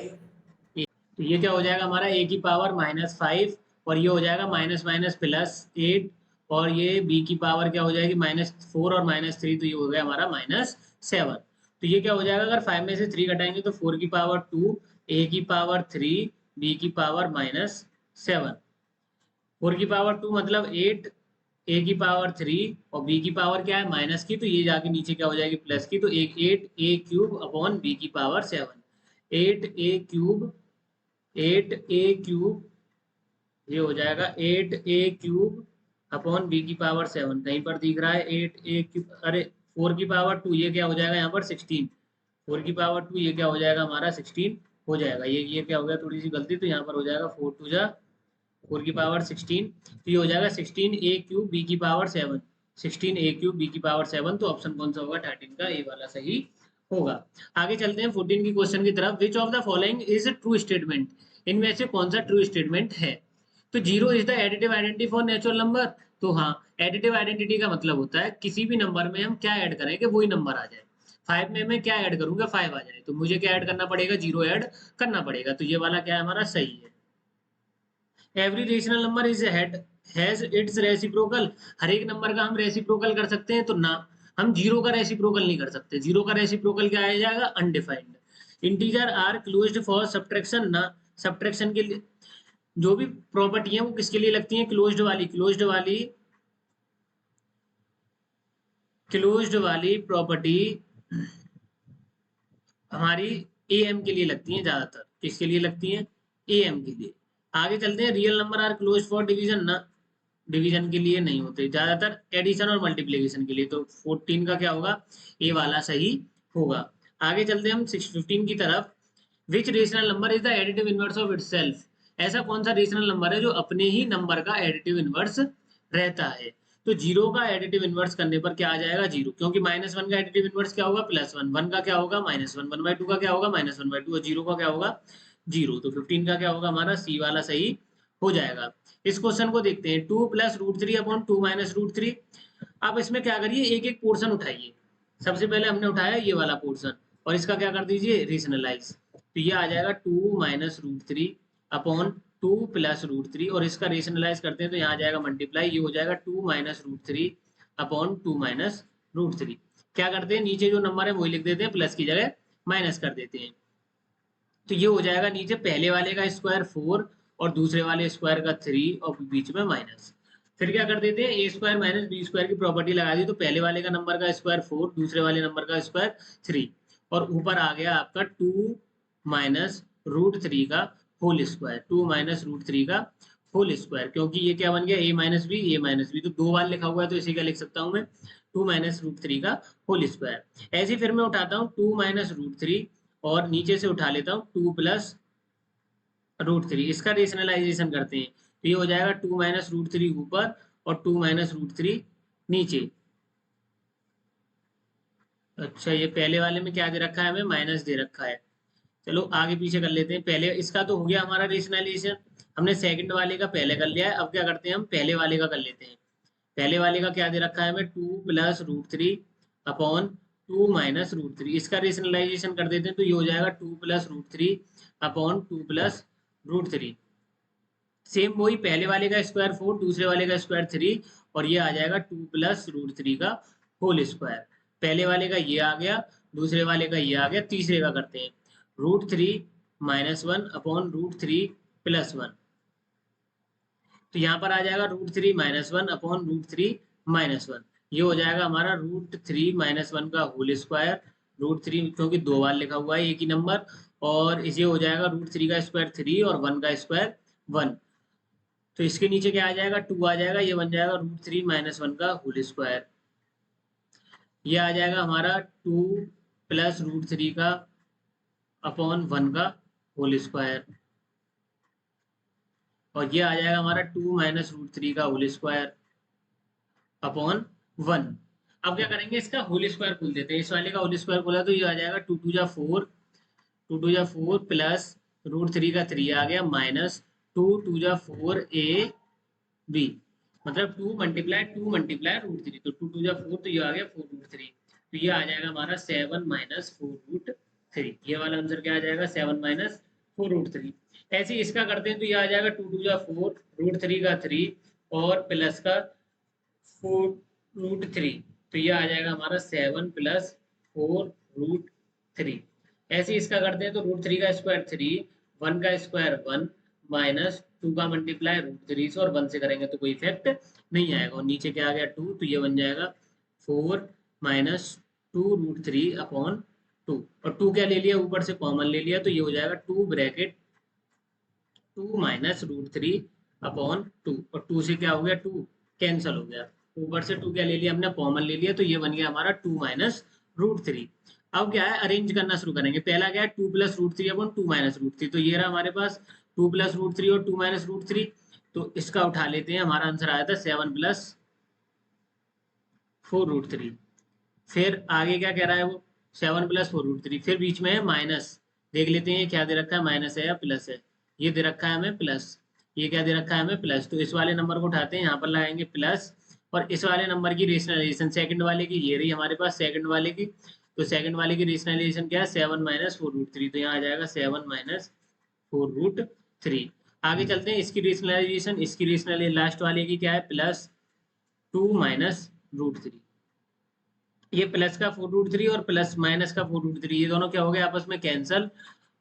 तो ये क्या हो जाएगा हमारा a की पावर -5 और ये हो जाएगा माइनस माइनस प्लस 8, और ये b की पावर क्या हो जाएगी -4 और -3, तो ये हो गया हमारा -7। तो ये क्या हो जाएगा, अगर 5 में से 3 घटाएंगे तो 4 की पावर 2, a की पावर 3, b की पावर -7। 4 की पावर 2 मतलब 8, a की पावर 3 और b की पावर क्या है माइनस की, तो ये जाके नीचे क्या हो जाएगी प्लस की, तो 8a³ अपॉन b की पावर 7। 8a³ 8a³ ये हो जाएगा 8a³ अपॉन b की पावर 7। कहीं पर दिख रहा है 8a³, अरे 4 की पावर 2 ये क्या हो जाएगा यहाँ पर 16। 4 की पावर 2 ये क्या हो जाएगा हमारा 16 हो जाएगा। ये क्या हो गया थोड़ी सी गलती, तो यहाँ पर हो जाएगा 4 2 जा 4 की पावर 16, तो ये हो जाएगा 16a³ b की पावर 7। 16a³ b की पावर 7, तो ऑप्शन कौन सा होगा 13 का, ए वाला सही होगा। आगे चलते हैं 14 की क्वेश्चन की तरफ। Which of the following is true statement, इनमें से कौन सा ट्रू स्टेटमेंट है। तो zero is the additive identity for natural number. तो हाँ, एडिटिव आइडेंटिटी का मतलब होता है किसी भी नंबर में हम क्या ऐड करें कि वही नंबर आ जाए। 5 में मैं क्या ऐड करूंगा 5 आ जाए, तो मुझे क्या ऐड करना पड़ेगा, जीरो ऐड करना पड़ेगा। तो ये वाला क्या है हमारा सही है। Every rational number is has its reciprocal, हर एक नंबर का हम रेसिप्रोकल कर सकते हैं, तो ना, हम जीरो का रेसिप्रोकल नहीं कर सकते। जीरो का रेसिप्रोकल क्या आ जाएगा, undefined. Integer are closed for subtraction, ना, सब्ट्रैक्शन के लिए जो भी प्रॉपर्टी है वो किसके लिए लगती है, क्लोज्ड वाली प्रॉपर्टी हमारी एम के लिए लगती है ज्यादातर। किसके लिए लगती है, एम के लिए। आगे चलते हैं, real number are close for division, ना, डिवीजन के लिए नहीं होते, ज्यादातर एडिशन और मल्टीप्लीकेशन के लिए। तो 14 का क्या होगा, ए वाला सही होगा। आगे चलते हैं हम 15 की तरफ। Which rational number is the additive inverse of itself, ऐसा कौन सा रेशनल नंबर है जो अपने ही नंबर का एडिटिव इनवर्स रहता है। तो जीरो का एडिटिव इनवर्स करने पर क्या आ जाएगा, जीरो, क्योंकि -1 का एडिटिव इनवर्स क्या होगा +1, 1 का क्या होगा -1, 1/2 का क्या होगा -1/2, और जीरो का क्या होगा जीरो। तो 15 का क्या होगा हमारा सी वाला सही हो जाएगा। इस क्वेश्चन को देखते हैं, 2 + √3 अपॉन 2 - √3। आप इसमें क्या करिए, एक एक पोर्शन उठाइए। सबसे पहले हमने उठाया ये वाला पोर्शन, और इसका क्या कर दीजिए, रेशनलाइज। तो ये आ जाएगा 2 - √3 अपॉन 2 + √3, और इसका रेशनलाइज करते हैं तो यहाँ आ जाएगा मल्टीप्लाई, ये हो जाएगा 2 - √3 अपॉन 2 - √3। क्या करते हैं, नीचे जो नंबर है वही लिख देते हैं, प्लस की जगह माइनस कर देते हैं। तो ये हो जाएगा नीचे पहले वाले का स्क्वायर 4 और दूसरे वाले स्क्वायर का 3 और बीच में माइनस। फिर क्या कर देते हैं, a² - b² की प्रॉपर्टी लगा दी, तो पहले वाले का नंबर का स्क्वायर 4, दूसरे वाले नंबर का स्क्वायर 3, और ऊपर आ गया आपका 2 - √3 का होल स्क्वायर, 2 - √3 का होल स्क्वायर, क्योंकि ये क्या बन गया a - b, तो दो बार लिखा हुआ है तो इसी का लिख सकता हूँ मैं 2 - √3 का होल स्क्वायर। ऐसे फिर मैं उठाता हूँ 2 - √3 और नीचे से उठा लेता हूँ 2 + √3, इसका रेशनलाइजेशन करते हैं, तो ये हो जाएगा 2 - √3 ऊपर और 2 - √3 नीचे। अच्छा, ये पहले वाले में क्या दे रखा है, हमें माइनस दे रखा है। चलो आगे पीछे कर लेते हैं। पहले इसका तो हो गया हमारा रेशनलाइजेशन, हमने सेकंड वाले का पहले कर लिया है। अब क्या करते हैं, हम पहले वाले का कर लेते हैं। पहले वाले का क्या दे रखा है हमें, 2 + √3 अपॉन 2 - √3, इसका रेशनलाइजेशन कर देते हैं, तो ये हो जाएगा 2 + √3 अपॉन 2 + √3। सेम वही, पहले वाले का स्क्वायर 4, दूसरे वाले का स्क्वायर 3, और ये आ जाएगा 2 + √3 का होल स्क्वायर। पहले वाले का ये आ गया, दूसरे वाले का ये आ गया, तीसरे का करते हैं √3 - 1 अपॉन √3 + 1। तो यहाँ पर आ जाएगा √3 - 1 अपॉन √3 - 1। ये हो जाएगा हमारा √3 - 1 का होल स्क्वायर, √3 क्योंकि दो बार लिखा हुआ है एक ही नंबर, और इसे हो जाएगा √3 का स्क्वायर 3 और 1 का स्क्वायर 1। तो इसके नीचे क्या आ जाएगा, 2 आ जाएगा, ये बन जाएगा √3 - 1 का होल स्क्वायर। ये आ जाएगा हमारा 2 + √3 का अपॉन 1 का होल स्क्वायर, और ये आ जाएगा हमारा 2 - √3 का होल स्क्वायर अपॉन 1। अब क्या करेंगे, इसका होल स्क्वायर खोल देते हैं। इस वाले का होल स्क्वायर खोला तो ये आ जाएगा 2 × 4, 2 × 4 प्लस √3 का 3 आ गया माइनस 2 × 4 ab, मतलब 2 × 2 × √3, तो 2 × 4 तो ये आ गया 4 √3, तो ये आ जाएगा हमारा 7 - 4 √3। ये वाला आंसर क्या आ जाएगा, 7 - 4 √3। ऐसे ही इसका करते हैं तो ये आ जाएगा 2 2 जा 4, रूट 3 का 3 और प्लस का 4 रूट 3, तो ये आ जाएगा हमारा 7 प्लस 4 रूट 3। ऐसे ही इसका करते हैं तो रूट 3 का स्क्वायर 3, 1 का स्क्वायर 1 माइनस 2 का मल्टीप्लाई रूट 3 से, और 1 से करेंगे तो कोई इफेक्ट नहीं आएगा। और नीचे क्या आ गया 2, तो ये बन जाएगा 4 माइनस 2 रूट 3 अपॉन 2, और 2 क्या ले लिया ऊपर से कॉमन ले लिया, तो ये हो जाएगा 2 ब्रैकेट 2 माइनस रूट 3 अपॉन 2, और 2 से क्या हो गया 2 कैंसिल हो गया, ऊपर से 2 क्या ले लिया हमने कॉमन ले लिया, तो ये बन गया हमारा 2 माइनस रूट 3। अब क्या है अरेंज करना शुरू करेंगे। पहला क्या है 2 plus root 3 upon 2 minus root 3, तो ये रहा हमारे पास 2 प्लस रूट 3 और 2 माइनस रूट 3, तो इसका उठा लेते हैं। हमारा आंसर आया था 7 प्लस 4 रूट 3। फिर आगे क्या कह रहा है वो 7 प्लस 4 रूट 3, फिर बीच में है माइनस, देख लेते हैं क्या दे रखा है, माइनस है या प्लस है। ये दे रखा है हमें प्लस, ये क्या दे रखा है हमें प्लस, तो इस वाले नंबर को उठाते हैं यहाँ पर लगाएंगे प्लस, और इस वाले नंबर की रेशनलाइजेशन सेकंड वाले की ये रही हमारे पास सेकंड वाले की, तो सेकंड वाले की रेशनलाइजेशन क्या है 7 माइनस 4 रूट 3, तो यहाँ आ जाएगा 7 माइनस 4 रूट 3। आगे चलते हैं इसकी रेशनलाइजेशन, इसकी रेशनलाइजेशन लास्ट वाले की क्या है प्लस 2 माइनस रूट 3, ये प्लस का 4 रूट 3 और प्लस माइनस का 4 रूट 3, ये दोनों क्या हो गए आपस में कैंसल,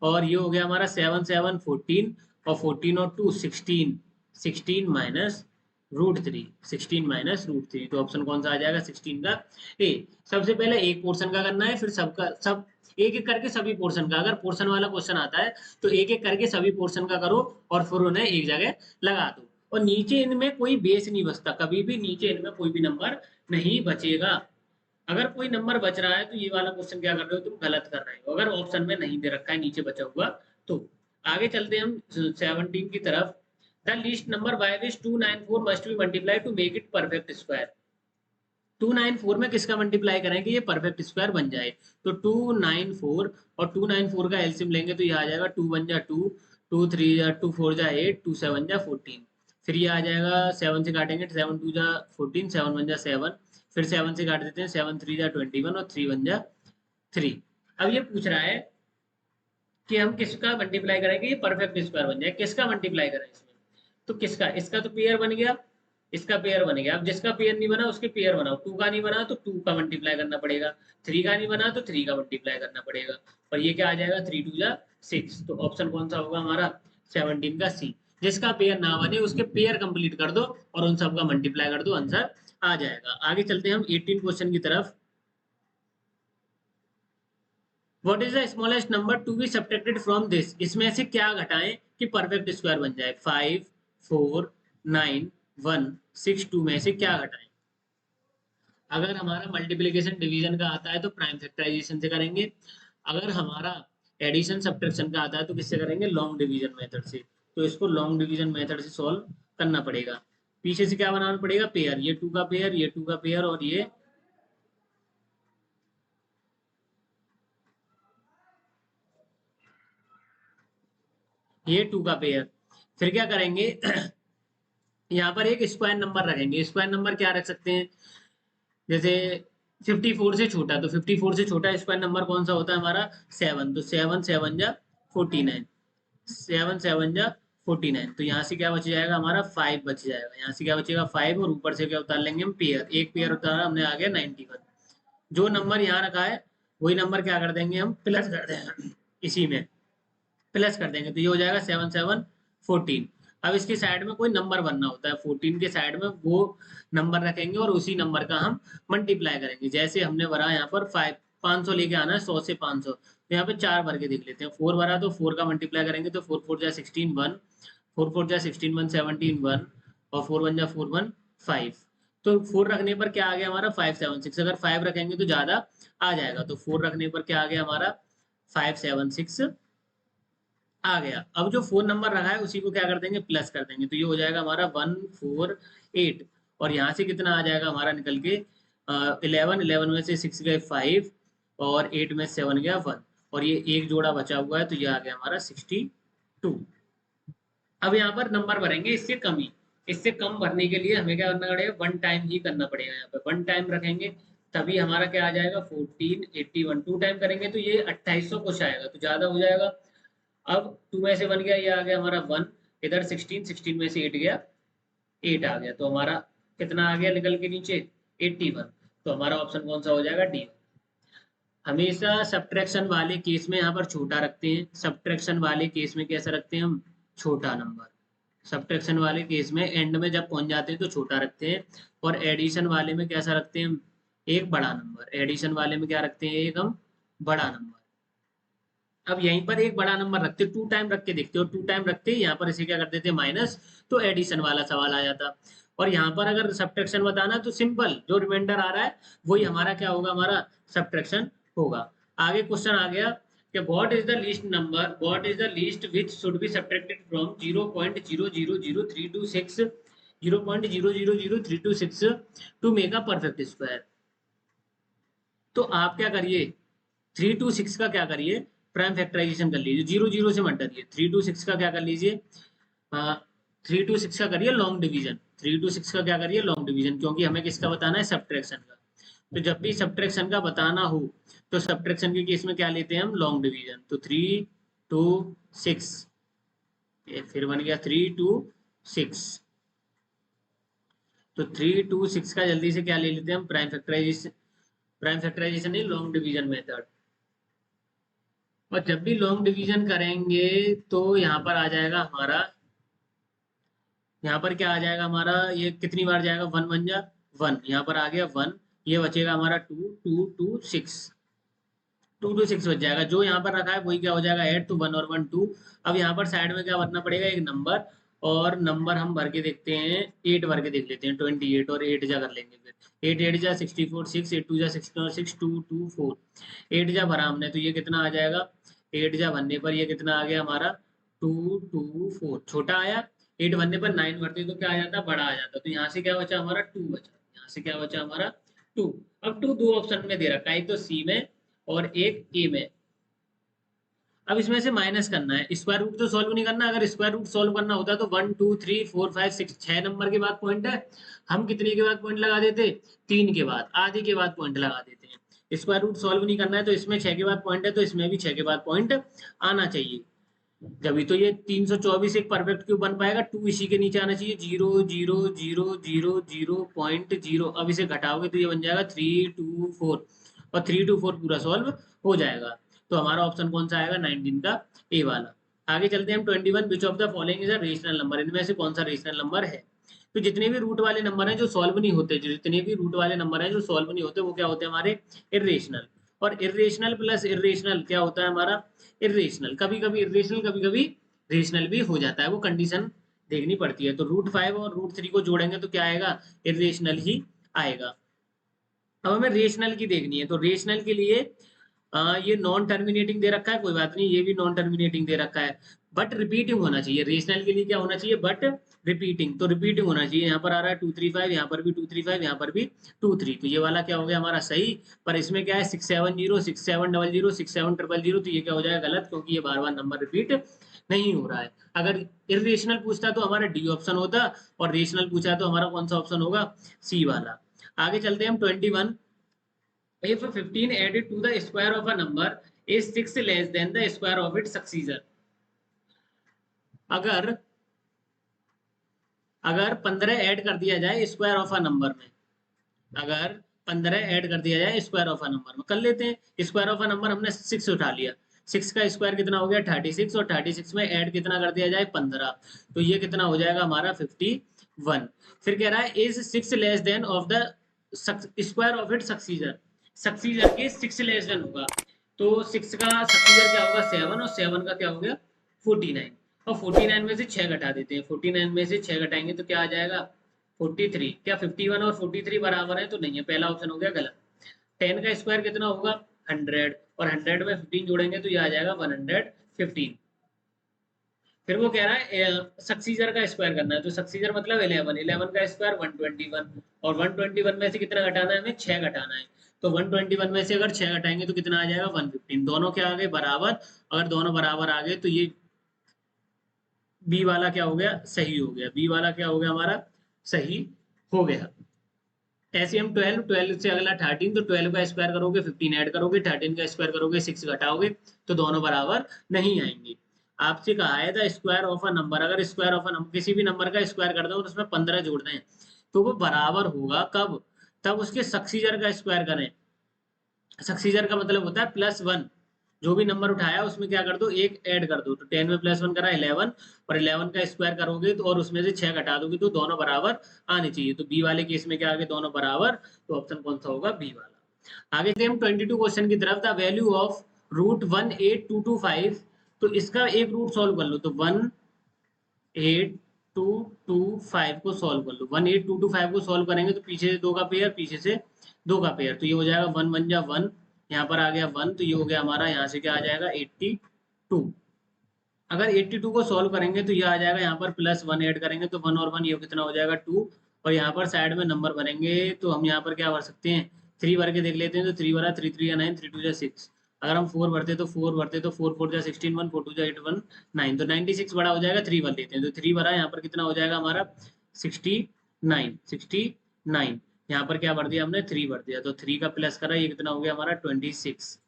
और ये हो गया हमारा 7 7 14, और 14 और 2 16, 16 माइनस रूट 3, 16 माइनस रूट 3, तो ऑप्शन कौन सा आ जाएगा 16 का ए। सबसे पहले एक पोर्शन का करना है, फिर सबका सब एक एक करके सभी पोर्शन का, अगर पोर्शन वाला क्वेश्चन आता है तो एक एक करके सभी पोर्शन का करो और फिर उन्हें एक जगह लगा दो, और नीचे इनमें कोई बेस नहीं बचता, कभी भी नीचे इनमें कोई भी नंबर नहीं बचेगा। अगर कोई नंबर बच रहा है तो ये वाला क्वेश्चन क्या कर रहे हो तुम गलत कर रहे हो, अगर ऑप्शन में नहीं दे रखा है नीचे बचा हुआ तो। आगे चलते हैं हम 17 की तरफ। The least number by which 294 must be multiply two make it perfect square. 294 में किसका मल्टीप्लाई करेंगे ये परफेक्ट स्क्वायर बन जाए, तो 294 और 294 का एलसीएम लेंगे तो ये आ जाएगा 2 1 जा 2, 2 3 जा 2 4 जा 8, 2 7 जा 14, फिर ये आ जाएगा 7 से काटेंगे 7 2 जा 14, 7 1 जा 7, फिर 7 से काट देते हैं 7 3 जा 21 और 3 1 जा 3। अब ये पूछ रहा है कि हम किसका मल्टीप्लाई करेंगे ये परफेक्ट स्क्वायर बन जाए, किसका मल्टीप्लाई करें इसमें, तो किसका, इसका तो पेयर बन गया, इसका पेयर बन गया। अब जिसका पेयर नहीं बना उसके पेयर बनाओ, 2 का नहीं बना तो 2 का मल्टीप्लाई करना पड़ेगा, 3 का नहीं बना तो 3 का मल्टीप्लाई करना पड़ेगा, और ये क्या आ जाएगा 3 2 जा 6, तो ऑप्शन कौन सा होगा हमारा 17 का सी। जिसका पेयर ना बने उसके पेयर कंप्लीट कर दो और उन सबका मल्टीप्लाई कर दो, आंसर आ जाएगा। आगे चलते हैं हम 18 क्वेश्चन की तरफ। What is the smallest number to be subtracted from this, इसमें से क्या घटाएं कि परफेक्ट स्क्वायर बन जाए, 5 4 9 1 6 2 में से क्या घटाएं। अगर हमारा मल्टीप्लिकेशन डिवीजन का आता है तो प्राइम फैक्टराइजेशन से करेंगे, अगर हमारा एडिशन सब्ट्रैक्शन का आता है तो किससे करेंगे लॉन्ग डिवीजन मेथड से, तो इसको लॉन्ग डिवीजन मेथड से सॉल्व करना पड़ेगा। पीछे से क्या बनाना पड़ेगा पेयर, ये 2 का पेयर, ये 2 का पेयर, और ये 2 का पेयर। फिर क्या करेंगे यहाँ पर एक स्क्वायर नंबर रखेंगे, स्क्वायर नंबर क्या रख सकते हैं, जैसे 54 से छोटा, तो 54 से छोटा स्क्वायर नंबर कौन सा होता है हमारा 7, तो 7 7 जा 49, 7 7 जा 49, तो यहाँ से क्या बच जाएगा हमारा 5 बच जाएगा, यहाँ से क्या बचेगा 5, और ऊपर से क्या उतार लेंगे हम पेयर, एक पेयर उतारा हमने आ गया 91। जो नंबर यहाँ रखा है वही नंबर क्या कर देंगे हम प्लस कर देंगे, इसी में प्लस कर देंगे, तो ये हो जाएगा 7 7 14। अब इसके साइड में कोई नंबर बनना होता है, 14 के साइड में वो नंबर रखेंगे और उसी नंबर का हम मल्टीप्लाई करेंगे। जैसे हमने भरा यहाँ पर 500 लेके आना है 100 से 500, तो यहाँ पे 4 भर के देख लेते हैं, 4 भरा तो 4 का मल्टीप्लाई करेंगे तो 4 4 जा 16 1, 4 4 जा 16 1 17 1, और 4 1 जा 4 1 5, तो 4 रखने पर क्या आ गया हमारा 5 7 6, अगर 5 रखेंगे तो ज्यादा आ जाएगा, तो 4 रखने पर क्या आ गया हमारा 5 7 6 आ गया। अब जो 4 नंबर रखा है उसी को क्या कर देंगे प्लस कर देंगे, तो ये हो जाएगा हमारा 1 4 8, और यहाँ से कितना आ जाएगा हमारा निकल के 11, 11 में से 6 गए 5, और 8 में 7 गया 1, और ये एक जोड़ा बचा हुआ है तो ये आ गया हमारा 62। अब यहाँ पर नंबर भरेंगे इससे कम ही, इससे कम भरने के लिए हमें क्या करना पड़ेगा 1 टाइम ही करना पड़ेगा, यहाँ पे 1 टाइम रखेंगे तभी हमारा क्या आ जाएगा 14 81, 2 टाइम करेंगे तो ये 2800 कुछ आएगा, तो ज्यादा हो जाएगा, अब 2 में से 1 गया, ये आ गया हमारा 1, इधर 16 में से 8 गया, 8 आ गया, तो हमारा कितना आ गया निकल के नीचे 81। तो हमारा ऑप्शन कौन सा हो जाएगा, डी। हमेशा सब्ट्रैक्शन वाले केस में यहाँ पर छोटा रखते हैं, सब्ट्रैक्शन वाले केस में कैसा रखते हैं हम, छोटा नंबर। सब्ट्रैक्शन वाले केस में एंड में जब पहुंच जाते हैं तो छोटा रखते हैं, और एडिशन वाले में कैसा रखते हैं हम, एक बड़ा नंबर। एडिशन वाले में क्या रखते हैं, एक हम बड़ा नंबर। अब यहीं पर एक बड़ा नंबर रखते, 2 टाइम रख के देखते, और 2 टाइम रखते ही यहाँ पर इसे क्या कर देते माइनस, तो एडिशन वाला सवाल आ जाता। और यहाँ पर अगर सब्ट्रैक्शन बताना तो सिंपल, जो रिमाइंडर आ रहा है वही हमारा क्या होगा, हमारा सब्ट्रैक्शन होगा। आगे क्वेश्चन आ गया कि what is the least number, what is the least which should be subtracted from 0.0000326 0.0000326 to make a perfect square. तो आप क्या करिए, 326 का क्या करिए, प्राइम फैक्टराइजेशन कर लीजिए, 0 0 से मत डरिए। 326 का क्या कर लीजिए, 326 का करिए लॉन्ग डिवीजन। 326 का क्या करिए, लॉन्ग डिवीजन, क्योंकि हमें किसका बताना है, सब्ट्रैक्शन का। तो जब भी सब्ट्रैक्शन का बताना हो तो सब्ट्रैक्शन के केस में क्या लेते हैं हम, लॉन्ग डिवीजन। तो 326, फिर बन गया 326। तो 326 का जल्दी से क्या ले लेते हैं हम, प्राइम फैक्टराइजेशन, प्राइम फैक्टराइजेशन नहीं, लॉन्ग डिवीजन मेथड। और जब भी लॉन्ग डिवीजन करेंगे तो यहाँ पर आ जाएगा हमारा, यहाँ पर क्या आ जाएगा हमारा, ये कितनी बार जाएगा, 1 बन जा 1, यहाँ पर आ गया 1, ये बचेगा हमारा 2 2 6 बच जाएगा। जो यहाँ पर रखा है वही क्या हो जाएगा, ऐड, तो 1 और 1 2। अब यहाँ पर साइड में क्या भरना पड़ेगा, एक नंबर, और नंबर हम भर के देखते हैं, 8 भर के देख लेते हैं, 28, और 8 जा कर लेंगे फिर, 8 8 जा 64, 6 8 2 जा 16 और 6 2 2 4, 8 जा भरा हमने तो ये कितना आ जाएगा, 8 जा भरने पर ये कितना आ गया हमारा 2 2 4, छोटा आया। 8 भरने पर 9 भरते तो क्या आ जाता, बड़ा आ जाता। तो यहाँ से क्या बचा हमारा 2 बचा, यहाँ से क्या बचा हमारा 2। अब 2 दो ऑप्शन में दे रखा है, एक तो सी में और एक ए में। अब इसमें से माइनस करना है, स्क्वायर रूट तो सॉल्व नहीं करना। अगर स्क्वायर रूट सॉल्व करना होता तो 1 2 3 4 5 6 6 नंबर के बाद पॉइंट है, हम कितने के बाद पॉइंट लगा देते, 3 के बाद, आधे के बाद पॉइंट लगा देते हैं। स्क्वायर रूट सॉल्व नहीं करना है तो इसमें 6 के बाद पॉइंट है, तो इसमें भी 6 के बाद पॉइंट आना चाहिए। जब तो ये 324 एक परफेक्ट क्यूब बन पाएगा। 2 इसी के नीचे आना चाहिए, 0 0 0 0 0.0। अब इसे घटाओगे तो ये बन जाएगा 3 2 4, और 3 2 4 पूरा सॉल्व हो जाएगा। तो हमारा ऑप्शन कौन सा आएगा, 19 का ए वाला। आगे चलते हैं हम 21, which of the following is a rational number, इनमें से कौन सा रेशनल नंबर है। तो जितने भी रूट वाले नंबर हैं जो सॉल्व नहीं होते, जितने भी रूट वाले नंबर हैं जो सॉल्व नहीं होते, वो क्या होते हैं हमारे, इर्रेशनल। और इर्रेशनल प्लस इर्रेशनल क्या होता है हमारा, इर्रेशनल। कभी कभी इर्रेशनल, कभी कभी रेशनल भी हो जाता है, वो कंडीशन देखनी पड़ती है। तो √5 और √3 को जोड़ेंगे तो क्या आएगा, इर्रेशनल ही आएगा। अब हमें रेशनल की देखनी है, तो रेशनल के लिए ये नॉन टर्मिनेटिंग दे रखा है, कोई बात नहीं, ये भी नॉन टर्मिनेटिंग दे रखा है, बट रिपीटिंग होना चाहिए। रेशनल के लिए क्या होना चाहिए, बट रिपीटिंग, तो रिपीटिंग होना चाहिए। यहाँ पर आ रहा है 2 3 5, यहाँ पर भी 2 3 5, यहाँ पर भी 2 3, तो ये वाला क्या हो गया हमारा सही। पर इसमें क्या है 6 7 0 6 7 0 0 6 7 0 0, तो ये क्या हो जाएगा गलत, क्योंकि ये बार बार नंबर रिपीट नहीं हो रहा है। अगर इरेशनल पूछता तो हमारा डी ऑप्शन होता, और रेशनल पूछा तो हमारा कौन सा ऑप्शन होगा, सी वाला। आगे चलते हैं हम 21, if 15 added to the square of a number is 6 less than the square of its successor। अगर अगर 15 ऐड कर दिया जाए स्क्वायर ऑफ अ नंबर में, अगर 15 ऐड कर दिया जाए स्क्वायर ऑफ अ नंबर में, कर लेते हैं। स्क्वायर ऑफ अ नंबर हमने 6 उठा लिया, 6 का स्क्वायर कितना हो गया 36, और 36 में ऐड कितना कर दिया जाए 15, तो ये कितना हो जाएगा हमारा 51। फिर कह रहा है is 6 less than of the square of it successor, successor के 6 लेस देन होगा। तो 6 का सक्सीजर क्या होगा 7, और 7 का क्या हो गया 49, और 49 में से 6 घटा देते हैं। 49 में से 6 घटाएंगे तो क्या आ जाएगा 43। क्या 51 और 43 बराबर है, तो नहीं है, पहला ऑप्शन हो गया गलत। 10 का स्क्वायर कितना होगा 100, और 100 में 15 जोड़ेंगे तो ये आ जाएगा 115। फिर वो कह रहा है सक्सीजर का स्क्वायर करना है, तो सक्सीजर मतलब 11, 11 का स्क्वायर 121, और 121 में से कितना घटाना है हमें 6 घटाना है। तो 121 में से अगर 6 घटाएंगे तो कितना आ जाएगा 115। दोनों क्या आ गए बराबर, अगर दोनों बराबर आ गए तो ये बी वाला क्या हो गया सही हो गया, बी वाला क्या हो गया हमारा सही हो गया। ऐसे हम 12, 12 से अगला 13, तो 12 का स्क्वायर करोगे 15 ऐड करोगे, 13 का स्क्वायर करोगे 6 घटाओगे, तो दोनों बराबर नहीं आएंगे। आपसे कहा है the square of a number, अगर स्क्वायर ऑफ अ नंबर किसी भी नंबर का स्क्वायर कर दो और उसमें 15 जोड़ दें तो वो बराबर होगा कब, तब उसके सक्सीजर का स्क्वायर करें। सक्सीजर का मतलब होता है +1, जो भी नंबर उठाया उसमें क्या कर दो, एक ऐड कर दो। तो 10 में +1 करा 11, और 11 का स्क्वायर करोगे तो और उसमें से 6 घटा दोगे तो दोनों बराबर आने चाहिए। तो बी वाले केस में क्या आ गए, दोनों बराबर, तो ऑप्शन कौन सा होगा, बी वाला। आगे से हम 22 क्वेश्चन की तरफ, द वैल्यू ऑफ √18225, तो इसका एक रूट सॉल्व कर लो। तो 18225 को सॉल्व कर लो। 18225 को सॉल्व करेंगे तो पीछे से 2 का पेयर, पीछे से 2 का पेयर, तो ये हो जाएगा 1 1 जा 1, यहाँ पर आ गया 1, तो ये हो गया हमारा, यहाँ से क्या आ जाएगा 82। अगर 82 को सॉल्व करेंगे तो ये आ जाएगा, यहाँ पर +1 ऐड करेंगे तो 1 और 1 ये कितना हो जाएगा 2, और यहाँ पर साइड में नंबर बनेंगे तो हम यहाँ पर क्या भर सकते हैं, 3 भर के देख लेते हैं। तो 3 भरा, 3 3 9, 3 2 6। अगर हम 4 भरते तो 4 भरते तो 4 4 16 1, 4 2 8 1 9, तो 96 बड़ा हो जाएगा। 3 भर लेते हैं तो 3 भरा, यहाँ पर कितना हो जाएगा हमारा 69 69। यहाँ पर क्या भर दिया हमने, 3 भर दिया, तो 3 का प्लस करा, ये कितना हो गया हमारा 26।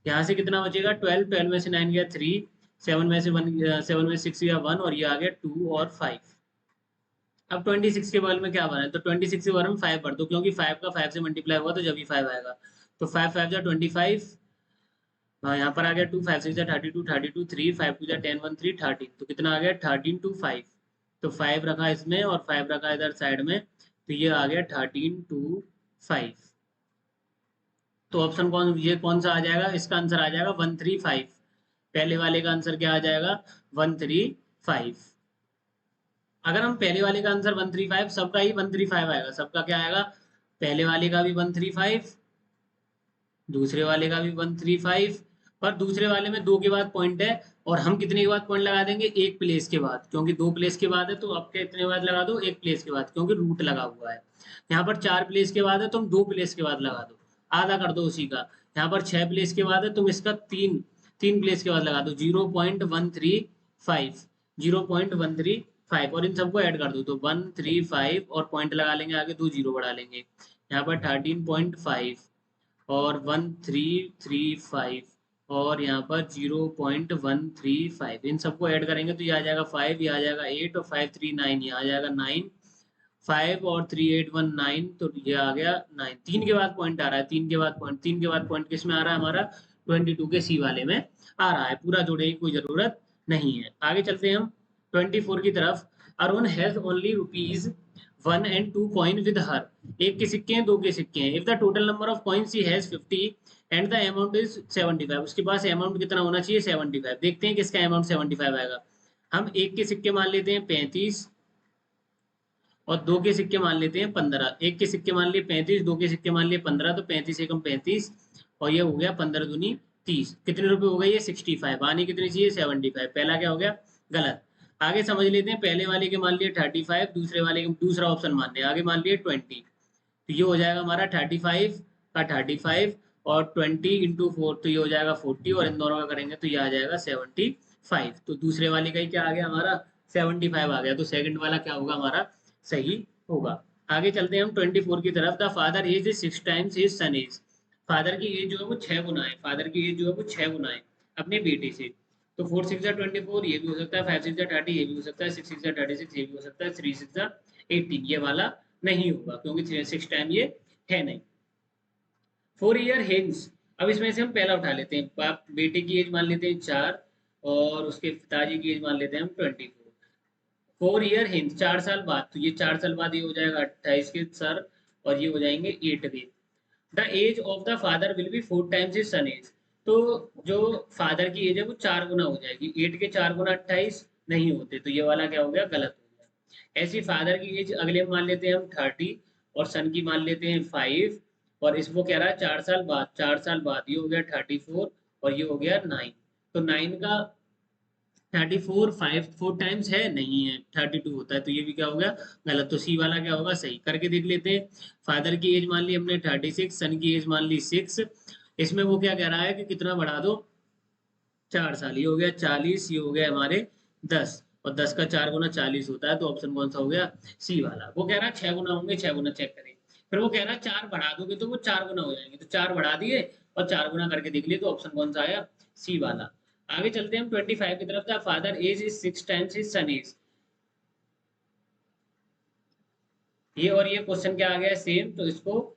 यहाँ से कितना बचेगा 12, 12 में से 9 गया 3, 7 में से 1, 7 में 6 गया 1, और ये आ गया 2 और 5। अब 26 के बगल में क्या बना है, तो 26 के बगल में 5 भर दो, क्योंकि 5 का 5 से मल्टीप्लाई हुआ तो जब ही 5 आएगा। तो 5 5 जा 25, यहाँ पर आ गया 2, 5 6 जा 32, 32 3, 5 2 जा 10, 1 3 13, तो कितना आ गया 13 to 5। तो 5 रखा इसमें और 5 रखा इधर साइड में, तो ये आ गया 13 to 5। तो ऑप्शन कौन, ये कौन सा आ जाएगा, इसका आंसर आ जाएगा 135। पहले वाले का आंसर क्या आ जाएगा 135। अगर हम पहले वाले का आंसर 135, सबका ही 135 आएगा, सबका क्या आएगा, पहले वाले का भी 135, दूसरे वाले का भी 135, पर दूसरे वाले में 2 के बाद पॉइंट है, और हम कितने के बाद पॉइंट लगा देंगे, एक प्लेस के बाद, क्योंकि 2 प्लेस के बाद है तो अब कितने के बाद लगा दो, एक प्लेस के बाद, क्योंकि रूट लगा हुआ है। यहाँ पर 4 प्लेस के बाद है, तुम 2 प्लेस के बाद लगा दो, आधा कर दो उसी का। यहाँ पर 6 प्लेस के बाद है, तुम इसका 3 प्लेस के बाद लगा दो, 0.135, 0.135, और इन सबको ऐड कर दो तो 135, और पॉइंट लगा लेंगे आगे, 2 जीरो बढ़ा लेंगे, यहाँ पर 13.5 और 1335, और यहाँ पर 0.135, इन सबको ऐड करेंगे तो ये आ जाएगा 5, ये आ जाएगा 8, और 5 3 9, ये आ जाएगा 9, 5 और 3 8 1 9, तो ये आ गया 9। 3 के बाद पॉइंट आ रहा है, 3 के बाद पॉइंट, 3 के बाद पॉइंट किस में आ रहा है हमारा, 22 के सी वाले में आ रहा है, पूरा जोड़ने की कोई जरूरत नहीं है। आगे चलते हैं हम 24 की तरफ। Arun has only ₹1 and 2 coin with her, एक के सिक्के हैं, 2 के सिक्के हैं। If the total number of coins he has 50 and the amount is 75, उसके पास अमाउंट कितना होना चाहिए 75। देखते हैं किसका अमाउंट 75 आएगा। हम एक के सिक्के मान लेते हैं 35, और 2 के सिक्के मान लेते हैं 15। एक के सिक्के मान लिए 35, 2 के सिक्के मान लिए 15, तो 35 एकम 35, और ये हो गया 15 दूनी 30। कितने रुपए हो गए, ये 65। आनी कितनी चाहिए 75। पहला क्या हो गया, गलत। आगे समझ लेते हैं, पहले वाले के मान लिए 35, दूसरे वाले के, दूसरा ऑप्शन मान लिया, आगे मान लिए 20, तो ये हो जाएगा हमारा 35 का 35, और 20 इंटू 4, तो ये हो जाएगा 40, और इन दोनों का करेंगे तो ये आ जाएगा 75। तो दूसरे वाले का ही क्या आ गया हमारा 75 आ गया, तो सेकंड वाला क्या होगा हमारा सही होगा। आगे चलते हैं हम 24 की तरफ। The father age is 6 times his son age, father की एज जो है वो 6 गुना है, फादर की एज जो है वो 6 गुना है अपने बेटे से। तो 4 6 24, ये भी हो सकता है, 5 6 30, ये भी हो सकता है, 6 6 36, ये भी हो सकता है, 3 6 18, ये वाला नहीं होगा क्योंकि 6 टाइम ये है नहीं। 4 ईयर हेंस, अब इसमें से हम पहला उठा लेते हैं, बाप बेटे की एज मान लेते हैं 4, और उसके पिताजी की एज मान लेते हैं हम 24। 4 ईयर हेंस, 4 साल बाद, तो ये 4 साल बाद ये हो जाएगा 28 के सर, और ये हो जाएंगे 8 के। The age of the father will be 4 times his son age, तो जो फादर की एज है वो 4 गुना हो जाएगी, 8 के 4 गुना 28 नहीं होते, तो ये वाला क्या हो गया, गलत हो गया। ऐसी फादर की एज अगले मान लेते हैं हम 30, और सन की मान लेते हैं 5, और इसको कह रहा है 4 साल बाद, 4 साल बाद, ये हो गया 34, और ये हो गया 9, तो 9 का 34 5 4 टाइम्स है नहीं है, 32 होता है, तो ये भी क्या हो गया गलत। तो सी वाला क्या होगा सही, करके देख लेते हैं। फादर की एज मान ली हमने 36, सन की एज मान ली 6, इसमें वो क्या कह रहा है कि कितना बढ़ा दो 4 साल, ये हो गया 40, ये हो गया हमारे 10, और 10 का 4 गुना 40 होता है, तो ऑप्शन कौन सा हो गया सी वाला। वो कह रहा है 6 गुना होंगे, 6 गुना चेक करें, फिर वो कह रहा है 4 बढ़ा दोगे तो वो 4 गुना हो जाएंगे, तो 4 बढ़ा दिए और 4 गुना करके देख लिए, तो ऑप्शन कौन सा आया सी वाला। आगे चलते हैं हम 25 की तरफ। The father age is 6 times his son age. ये और ये क्वेश्चन क्या आ गया सेम, तो इसको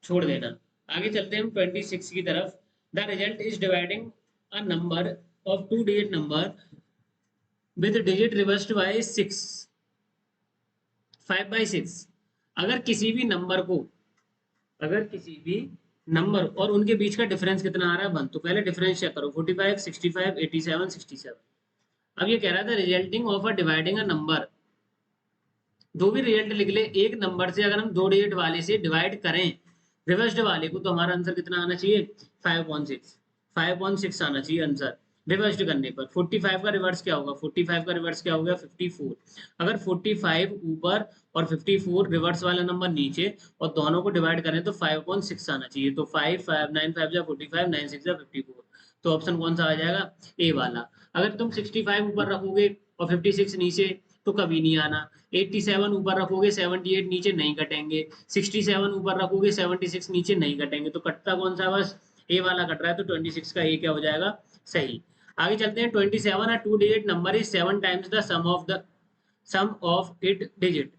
छोड़ देना। आगे चलते हैं हम 26 की तरफ। The result is dividing a number of 2 digit number with digit reversed bye 6, 5/6। अगर किसी भी नंबर को, अगर किसी भी नंबर और उनके बीच का डिफरेंस कितना आ रहा है 1, तो पहले डिफरेंस चेक करो। 45, 65, 87, 67। अब ये कह रहा था resulting of a dividing a number, जो भी रिजल्ट लिख ले, एक नंबर से अगर हम 2 डिजिट वाले से डिवाइड करें रिवर्स्ड वाले को, तो हमारा आंसर कितना आना चाहिए 5/6। 5/6 आना चाहिए आंसर रिवर्स्ड करने पर। 45 का रिवर्स क्या होगा, 45 का रिवर्स क्या होगा 54। अगर 45 ऊपर और 54 रिवर्स वाला नंबर नीचे और दोनों को डिवाइड करें तो 5/6 आना चाहिए। तो 5 5 9 5 जा 45, 9 6 जा 54। तो ऑप्शन कौन सा आ जाएगा, ए वाला। अगर तुम 65 ऊपर रखोगे और 56 नीचे तो कभी नहीं आना। 87 ऊपर रखोगे 78 नीचे नहीं कटेंगे। 67 ऊपर रखोगे 76 नीचे नहीं कटेंगे। तो कटता कौन सा, बस ए वाला कट रहा है। तो 26 का ए क्या हो जाएगा, सही। आगे चलते हैं। 27 a 2 digit number is 7 times the sum of it digit.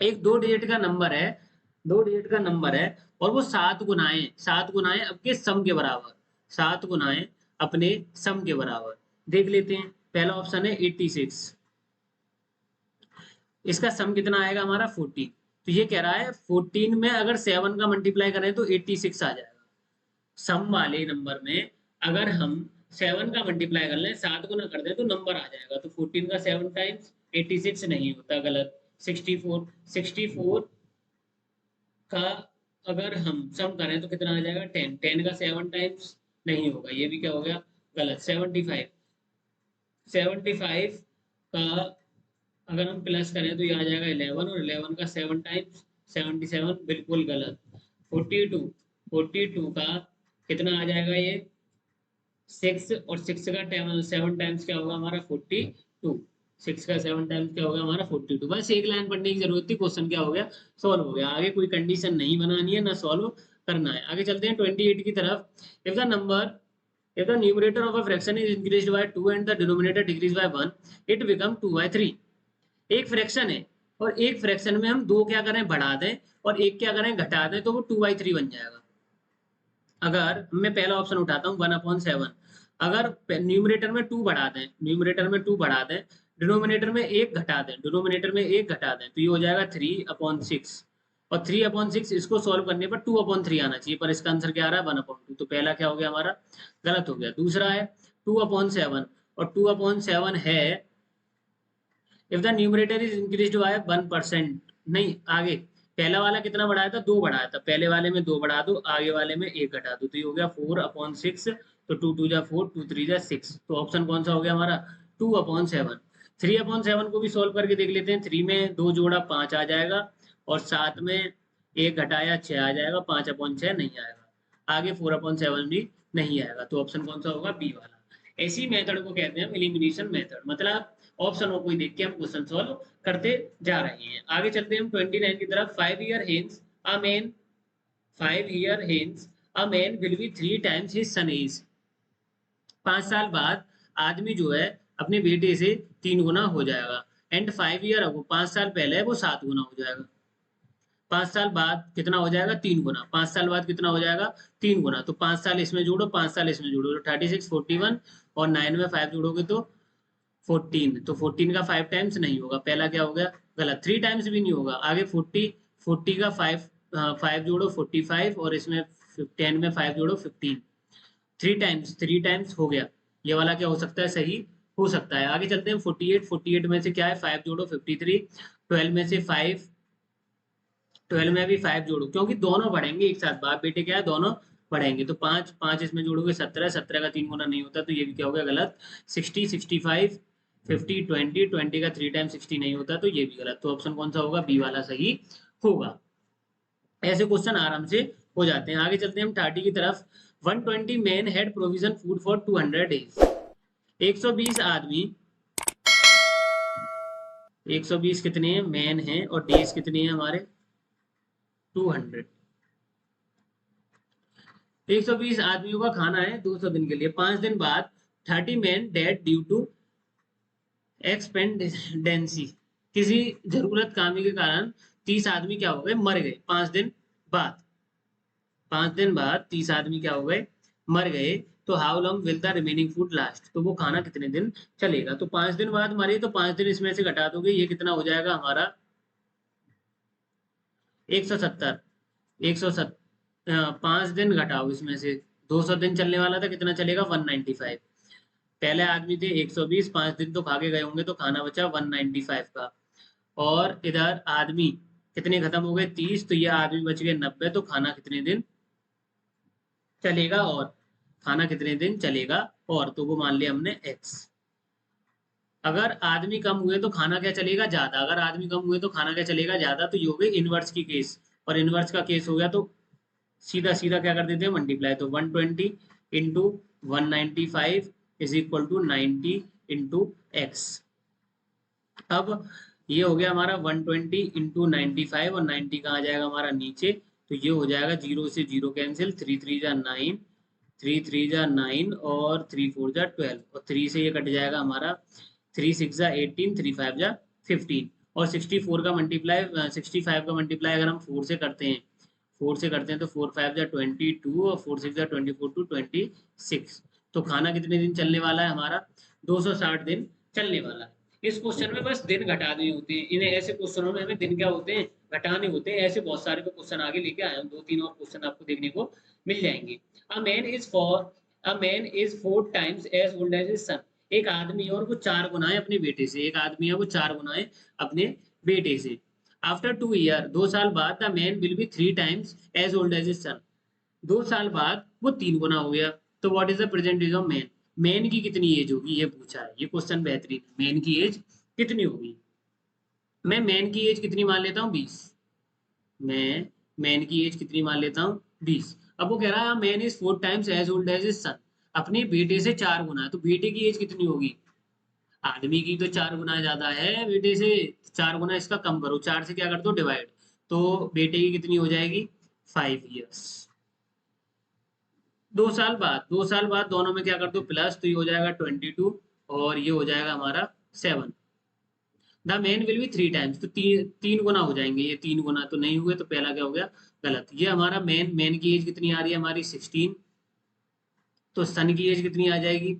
एक 2 डिजिट का नंबर है, 2 डिजिट का नंबर है और वो 7 गुनाएं अपने सम के बराबर, 7 गुनाएं अपने सम के बराबर। देख लेते हैं। पहला ऑप्शन है 86, इसका सम कितना आएगा हमारा 14। तो ये कह रहा है 14 में अगर 7 का मल्टीप्लाई करें तो 86 आ जाएगा। सम वाले नंबर में अगर हम 7 का मल्टीप्लाई कर लें, 7 गुना कर दें तो नंबर आ जाएगा। तो 14 का 7 टाइम्स 86 नहीं होता, गलत। 64 का अगर हम सम करें तो कितना आ जाएगा 10। 10 का 7 टाइम्स नहीं होगा, ये भी क्या हो गया, गलत। 75 का अगर हम प्लस करें तो ये आ जाएगा 11 और 11 का 7 टाइम्स 77, बिल्कुल गलत। 42 का कितना आ जाएगा ये 6 और 6 का 7 टाइम्स क्या होगा हमारा 42। 6 का 7 टाइम्स क्या होगा हमारा 42। बस एक लाइन पढ़ने की जरूरत थी, क्वेश्चन क्या हो गया, सॉल्व हो गया। आगे कोई कंडीशन नहीं बनानी है ना सॉल्व करना है। आगे चलते हैं 28 की तरफ। if the numerator of a fraction is increased by 2 and the denominator decreased by 1, it become 2/3। एक फ्रैक्शन है और एक फ्रैक्शन में हम दो क्या करें बढ़ा दें और एक क्या करें घटा दें, तो वो 2/3 बन जाएगा। अगर मैं पहला ऑप्शन उठाता हूँ 1/7, अगर न्यूमरेटर में 2 बढ़ा दें, न्यूमरेटर में 2 बढ़ा दें, डिनोमिनेटर में 1 घटा दें, डिनोमिनेटर में 1 घटा दें, तो ये हो जाएगा 3/6। और 3/6 इसको सॉल्व करने पर 2/3 आना चाहिए, पर इसका आंसर क्या आ रहा है 1/2। तो पहला क्या हो गया हमारा, गलत हो गया। दूसरा है 2/7 और 2/7 है if the numerator is increased by 1%। नहीं, आगे पहला वाला कितना बढ़ाया था, 2 बढ़ाया था। पहले वाले में 2 बढ़ा दो, आगे वाले में 1 घटा दो, तो ये हो गया 4/6। तो 2 2 जा 4, 2 3 जा 6। तो ऑप्शन कौन सा हो गया हमारा 2/7। 3/7 को भी सोल्व करके देख लेते हैं। 3 में 2 जोड़ा 5 आ जाएगा और 7 में 1 घटाया 6 आ जाएगा। 5/6 नहीं आएगा। आगे 4/7 भी नहीं आएगा। तो ऑप्शन कौन सा होगा, बी वाला। ऐसी मेथड को कहते हैं हम एलिमिनेशन मेथड, मतलब ऑप्शनों को देख के हम क्वेश्चन सॉल्व करते जा रहे हैं। आगे चलते हैं हम 29 की तरफ। 5 year a man will be 3 times his son age। 5 साल बाद आदमी जो है अपने बेटे से 3 गुना हो जाएगा। एंड 5 year अगो, 5 साल पहले वो 7 गुना हो जाएगा। 5 साल बाद कितना हो जाएगा 3 गुना। 5 साल बाद कितना हो जाएगा 3 गुना। तो 5 साल इसमें जोड़ो, 5 साल इसमें जोड़ो, तो 36, 41 और 9 में 5 जोड़ोगे तो 14। तो 14 का 5 टाइम्स नहीं होगा, पहला क्या हो गया, गलत। 3 टाइम्स भी नहीं होगा। आगे 40 का 5 जोड़ो 45 और इसमें 10 में 5 जोड़ो 15। 3 टाइम्स हो गया। ये वाला क्या हो सकता है, सही हो सकता है। आगे चलते हैं 48 में से क्या है 5 जोड़ो 53। 12 में से 5, 12 में भी 5 जोड़ो, क्योंकि दोनों बढ़ेंगे एक साथ, बाप बेटे क्या है दोनों बढ़ेंगे। तो 5 इसमें जोड़ोगे 17, 17 का 3 गुना नहीं होता, तो ये भी क्या हो गया गलत। 60, 65, 50, 20 का 3 टाइम 60 नहीं होता, तो ये भी गलत। तो ऑप्शन कौन सा होगा, बी वाला सही होगा। ऐसे क्वेश्चन आराम से हो जाते हैं। आगे चलते हैं हम 30 की तरफ। 120 man had provision food for 200 days. 120 आदमी, 120 कितने हैं मैन हैं और डेज कितने हैं हमारे 200। 120 आदमियों का खाना है 200 दिन के लिए। 5 दिन बाद 30 men dead due to एक्सपेंडेंसी, किसी जरूरत कामी के कारण 30 आदमी क्या हो गए, मर गए 5 दिन बाद। 5 दिन बाद 30 आदमी क्या हो गए, मर गए। तो how long will the remaining food last, तो वो खाना कितने दिन चलेगा। तो 5 दिन बाद मरे तो 5 दिन इसमें से घटा दोगे, ये कितना हो जाएगा हमारा 170। 5 दिन घटाओ इसमें से, 200 दिन चलने वाला था, कितना चलेगा 195। पहले आदमी थे 120, 5 दिन तो खा के गए होंगे तो खाना बचा 195 का। और इधर आदमी कितने खत्म हो गए 30, तो ये आदमी बच गए 90। तो खाना कितने दिन चलेगा, और खाना कितने दिन चलेगा, और तो वो मान लिया हमने x। अगर आदमी कम हुए तो खाना क्या चलेगा, ज्यादा। अगर आदमी कम हुए तो खाना क्या चलेगा, ज्यादा। तो ये हो गई इनवर्स की केस, और इनवर्स का केस हो गया तो सीधा सीधा क्या कर देते हैं, मल्टीप्लाई। तो 120 into 195 is equal to 90 into x. अब ये हो गया हमारा 120 इंटू 95, और 90 कहाँ जाएगा हमारा नीचे। तो ये हो जाएगा 0 से 0 कैंसिल, 3 3 जा 9, 3 3 जा 9, और 3 4 जा 12, और 3 से ये कट जाएगा हमारा, 3 6 जा 18, 3 5 जा 15। और 64 का मल्टीप्लाई 65 का मल्टीप्लाई अगर हम 4 से करते हैं, 4 से करते हैं तो 4 5 जा 22, और 4 6 जा 24 टू 26। तो खाना कितने दिन चलने वाला है हमारा, 260 दिन चलने वाला है। इस क्वेश्चन में बस दिन घटाने होते हैं, इन्हें ऐसे क्वेश्चनों में हमें दिन क्या होते हैं, घटाने होते हैं। ऐसे बहुत सारे क्वेश्चन आगे लेके आए हम, 2-3 और क्वेश्चन आपको देखने को मिल जाएंगे। A man is 4 times as old as his son, एक आदमी है और वो 4 गुना है अपने बेटे से। एक आदमी है वो 4 गुना है अपने बेटे से। आफ्टर 2 ईयर, 2 साल बाद, the man will be 3 times as old as his son, 2 साल बाद वो 3 गुना हो गया। तो what is the present age of man, man की कितनी एज होगी, ये पूछा है। ये क्वेश्चन बेहतरीन, मैन की एज कितनी होगी। मैं मैन की एज कितनी मान लेता हूँ 20, मैं मैन की एज कितनी मान लेता हूँ 20। अब वो कह रहा है man is 4 times as old as his son, अपने बेटे से 4 गुना। तो बेटे की एज कितनी होगी, आदमी की तो 4 गुना ज्यादा है बेटे से, 4 गुना इसका कम करो, 4 से क्या कर दो डिवाइड, तो बेटे की कितनी हो जाएगी 5 ईयर्स। 2 साल बाद दोनों में क्या कर दो प्लस, तो ये हो जाएगा 22, और ये हो जाएगा हमारा 7। The man will be 3 times, तो 3 गुना हो जाएंगे, ये 3 गुना तो नहीं हुए, तो पहला क्या हो गया गलत। ये हमारा मैन की एज कितनी आ रही है हमारी 16, तो सन की एज कितनी आ जाएगी।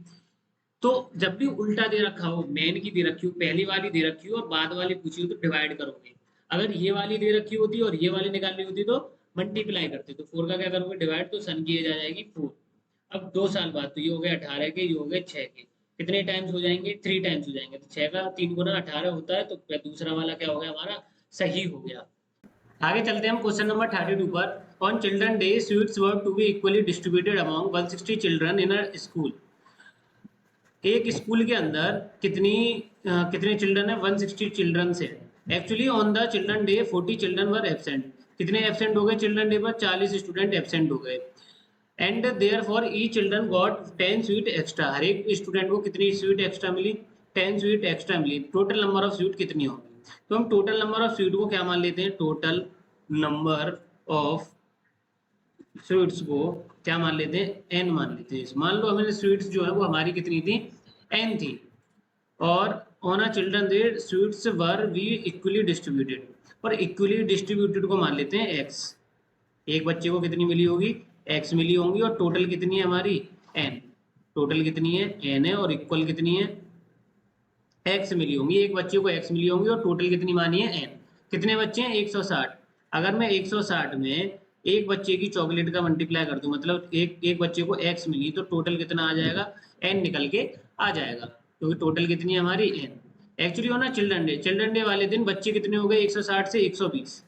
तो जब भी उल्टा दे रखा हो, मैन की दे रखी हो, पहली वाली दे रखी हो और बाद वाली पूछी हो, तो डिवाइड करोगे। अगर ये वाली दे रखी होती और ये वाली निकालनी होती तो मल्टीप्लाई करते। तो 4 का क्या करोगे डिवाइड, तो सन की एज आ जाएगी 4। अब 2 साल बाद, तो ये हो गए 18 के, ये हो गए 6 के, कितने टाइम्स हो जाएंगे 3 टाइम्स हो जाएंगे। तो 6 का 3 गुना 18 होता है, तो दूसरा वाला क्या हो गया हमारा सही हो गया। आगे चलते हैं हम क्वेश्चन नंबर 32 पर। On children day sweets were to be equally distributed among 160 children in a school. एक स्कूल के अंदर कितने चिल्ड्रन है, 160 चिल्ड्रन से। Actually on the children day 40 children were absent, कितने एब्सेंट हो गए चिल्ड्रन डे पर, 40 स्टूडेंट एब्सेंट हो गए। And therefore the children got 10 sweet extra, हर एक स्टूडेंट को कितनी स्वीट एक्स्ट्रा मिली, 10 स्वीट एक्स्ट्रा मिली। टोटल नंबर ऑफ स्वीट कितनी होगी, तो हम टोटल नंबर ऑफ स्वीट को क्या मान लेते हैं, टोटल नंबर ऑफ स्वीट्स को क्या मान लेते हैं, एन मान लेते हैं। मान लो हमें स्वीट्स जो है वो हमारी कितनी थी, एन थी, और on a children day sweets were B equally distributed, और इक्वली डिस्ट्रीब्यूटेड को मान लेते हैं एक्स। एक बच्चे को कितनी मिली होगी, एक्स मिली होंगी, और टोटल कितनी है हमारी एन, टोटल कितनी है एन है, और इक्वल कितनी है एक्स मिली होंगी। एक बच्चे को एक्स मिली होंगी और टोटल कितनी मानी है एन। कितने बच्चे हैं 160। अगर मैं 160 में एक बच्चे की चॉकलेट का मल्टीप्लाई कर दूं, मतलब एक बच्चे को एक्स मिली, तो टोटल कितना आ जाएगा, एन निकल के आ जाएगा, क्योंकि टोटल कितनी है हमारी एन। एक्चुअली हो ना चिल्ड्रन डे वाले दिन बच्चे कितने हो गए 160 से 120,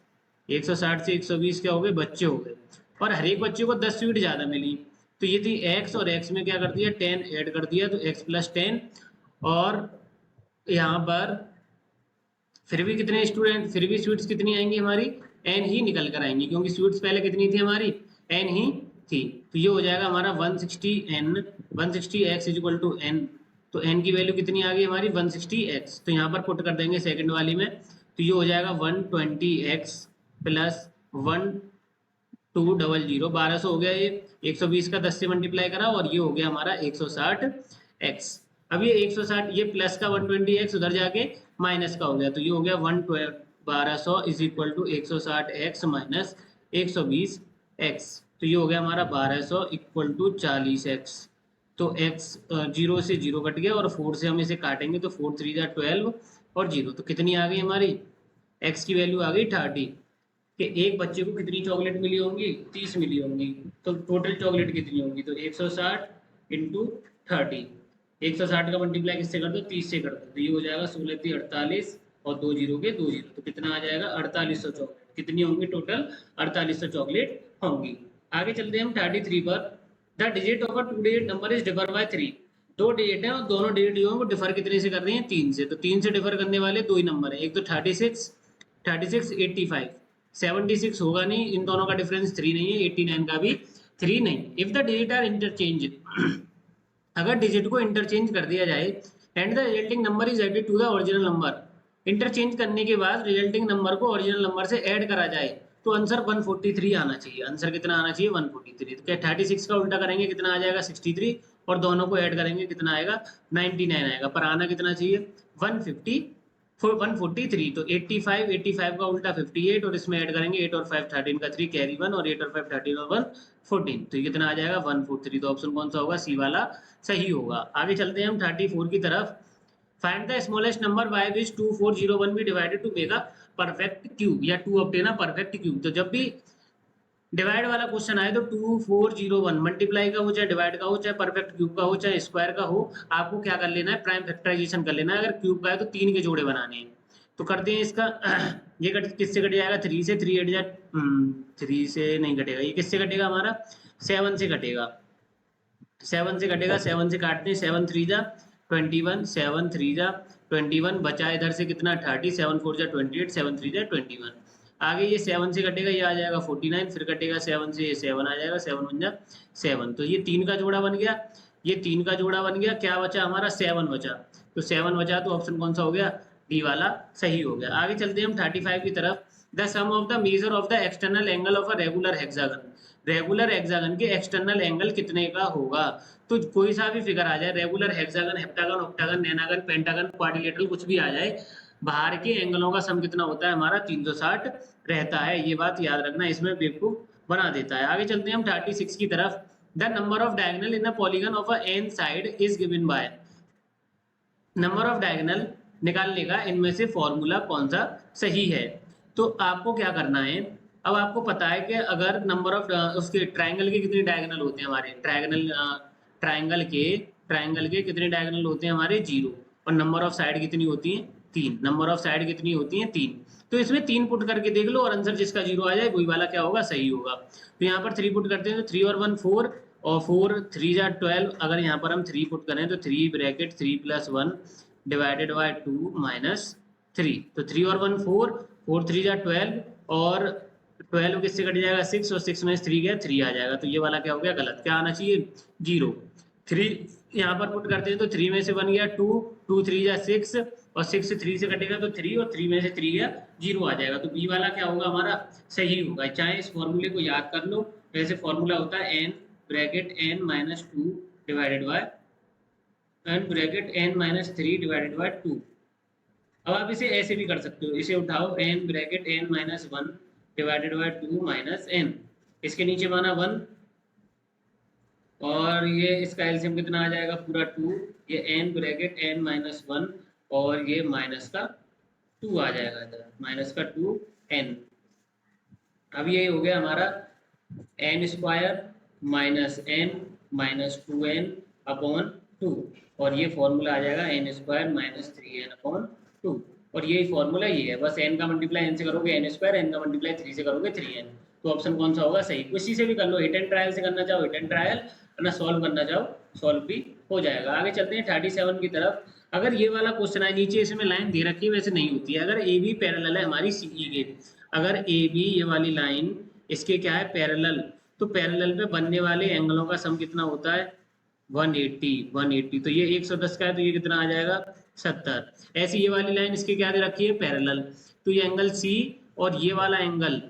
160 से 120 क्या हो गए बच्चे हो गए, और हर एक बच्चे को 10 स्वीट ज्यादा मिली। तो ये थी एक्स, और एक्स में क्या कर दिया 10 ऐड कर दिया, तो एक्स प्लस 10। और यहाँ पर फिर भी कितने स्टूडेंट, फिर भी स्वीट्स कितनी आएंगी हमारी, एन ही निकल कर आएंगी, क्योंकि स्वीट्स पहले कितनी थी हमारी, एन ही थी। तो ये हो जाएगा हमारा 160 n, 160 x is equal to n. तो एन की वैल्यू कितनी आ गई हमारी 160 एक्स, तो यहाँ पर पुट कर देंगे सेकंड वाली में, तो ये हो जाएगा 120 एक्स प्लस 1200, 1200 हो गया, ये 120 का 10 से मल्टीप्लाई करा, और ये हो गया हमारा 160 एक्स। अब ये 160 ये प्लस का 120x उधर जाके माइनस का हो गया, तो ये हो गया 1200 is equal to 160x minus 120x। तो ये हो गया हमारा 1200 इक्वल टू 40x। तो x 0 से 0 कट गया और 4 से हम इसे काटेंगे तो 4 3 जा 12 और 0, तो कितनी आ गई हमारी x की वैल्यू आ गई 30। कि एक बच्चे को कितनी चॉकलेट मिली होंगी, 30 मिली होंगी। तो टोटल चॉकलेट कितनी होंगी, तो 160 इंटू 30, 160 का मल्टीप्लाई किससे कर दो, 30 से कर दो, तो ये हो जाएगा 16 × 48 और 2 जीरो के 2 जीरो, तो कितना आ जाएगा 4800 चॉकलेट। कितनी होंगी टोटल, 4800 चॉकलेट होंगी। आगे चलते हैं हम 33 पर। The digit of a 2 digit number is differ by 3। दो डिजिट है और दोनों डिजिट जो है वो डिफर कितने से कर रही हैं, 3 से। तो 3 से डिफर करने वाले दो ही नंबर है, एक तो 36 85, 76 होगा नहीं, इन दोनों का डिफरेंस 3 नहीं है, 89 का भी 3 नहीं। If the digit are interchange, अगर डिजिट को इंटरचेंज कर दिया जाए and the resulting number is added to the original number, interchange करने के बाद रिजल्टिंग नंबर को ओरिजिनल नंबर से ऐड करा जाए, तो आंसर 143 आना चाहिए। आंसर कितना आना चाहिए, 143। तो क्या 36 का उल्टा करेंगे कितना आ जाएगा 63, और दोनों को ऐड करेंगे कितना आएगा 99 आएगा, पर आना कितना चाहिए 143। तो 85 का उल्टा 58 और इसमें ऐड करेंगे 8 और 5 13 का 3 कैरी 1 और 8 और 5 13 और 1 14, तो ये कितना आ जाएगा 143। तो ऑप्शन कौन सा होगा, सी वाला सही होगा। आगे चलते हैं हम 34 की तरफ। Find the smallest number by which 2401 be divided to make a perfect cube या to obtain a perfect cube. तो जब भी डिवाइड वाला क्वेश्चन आए तो 2401 मल्टीप्लाई का हो चाहे डिवाइड का हो चाहे परफेक्ट क्यूब का हो चाहे स्क्वायर का हो, आपको क्या कर लेना है, प्राइम फैक्टराइजेशन कर लेना है। अगर क्यूब का है तो 3 के जोड़े बनाने हैं, तो करते हैं इसका। ये किससे कट जाएगा, 3 से, 3 8 जा 3 से नहीं कटेगा, ये किससे कटेगा हमारा 7 से कटेगा, 7 से कटेगा, 7 से काटते हैं, 7 3 जा 21, 7 3 जा 21, बचा इधर से कितना 30, 7 4 जा 28, 7 3 जा 21। आगे ये 7 से कटेगा, ये आ जाएगा 49, फिर कटेगा 7 से, ये 7 आ जाएगा, 7 1 जा 7, तो ये 3 का जोड़ा बन गया, ये 3 का जोड़ा बन गया, क्या बचा हमारा 7 बचा, तो 7 बचा, तो ऑप्शन कौन सा हो गया, डी वाला सही हो गया। आगे चलते हैं हम 35 की तरफ। The sum of the measure of the external angle of a regular hexagon, regular hexagon के एक्सटर्नल एंगल कितने का होगा। तो कोई सा भी फिगर आ जाए, regular hexagon, heptagon, octagon, nonagon, pentagon, quadrilateral, कुछ भी आ जाए, बाहर के एंगलों का सम कितना होता है हमारा 360 रहता है, ये बात याद रखना, इसमें बेवकूफ बना देता है। आगे चलते हैं हम 36 की तरफ। The number of diagonal in a polygon of a n side is given by, number of diagonal निकालने का इनमें से फॉर्मूला कौन सा सही है। तो आपको क्या करना है, अब आपको पता है कि अगर नंबर ऑफ उसके ट्राइंगल के कितने डायगोनल होते हैं हमारे, ट्राइंगल के कितने डायगोनल होते हैं हमारे 0, और नंबर ऑफ साइड कितनी होती है 3, नंबर ऑफ साइड कितनी होती है 3। तो इसमें 3 पुट करके देख लो और आंसर जिसका 0 आ जाए वही वाला क्या होगा, सही होगा। तो यहाँ पर 3 पुट करते हैं तो 3 और 1 4 और 4 3 जा 12, अगर यहाँ पर हम 3 पुट करें तो 3 ब्रैकेट 3 + 1 डिवाइडेड बाय 2 - 3, तो 3 और 1 4, 4 3 जा 12 और 12 किससे कट जाएगा 6, और 6 में 3 गया 3 आ जाएगा, तो ये वाला क्या हो गया गलत, क्या आना चाहिए 0। 3 यहाँ पर पुट करते हैं तो 3 में से 1 गया 2, 2 3 जा 6 और 6 से 3 से कटेगा तो 3, और 3 में से 3 गया 0 आ जाएगा, तो बी वाला क्या होगा हमारा सही होगा। चाहे इस फॉर्मूले को याद कर लो, वैसे फॉर्मूला होता है n bracket n - 2 divided by n bracket n - 3 divided by 2। अब आप इसे ऐसे भी कर सकते हो, इसे उठाओ n bracket n - 1 divided by 2 - n, इसके नीचे माना 1 और ये इसका एलसीएम कितना आ जाएगा पूरा 2, ये n ब्रैकेट n - 1 और ये माइनस का 2 आ जाएगा इधर, माइनस का 2n। अब ये हो गया हमारा n square minus n minus 2n upon 2, और ये फॉर्मूला आ जाएगा n square minus 3n upon 2, और ये फॉर्मूला ये है, बस n का मल्टीप्लाई n से करोगे n स्क्वायर, n का मल्टीप्लाई 3 से करोगे 3n, तो ऑप्शन कौन सा होगा सही। किसी से भी कर लो, हिट एंड ट्रायल से करना चाहो हिट एंड ट्रायल, ना सॉल्व करना चाहो सॉल्व भी हो जाएगा। आगे चलते हैं 37 की तरफ। अगर ये वाला क्वेश्चन है, नीचे इसमें लाइन दे रखी है वैसे नहीं होती है, अगर ए बी पैरेलल है हमारी सीई के, अगर ए बी ये वाली लाइन इसके क्या है पैरेलल, तो पैरेलल पे बनने वाले एंगलों का सम कितना होता है 180, तो ये 110 का है तो ये कितना आ जाएगा 70। ऐसी ये वाली लाइन इसके क्या दे रखी है पैरेलल, तो ये एंगल सी और ये वाला एंगल,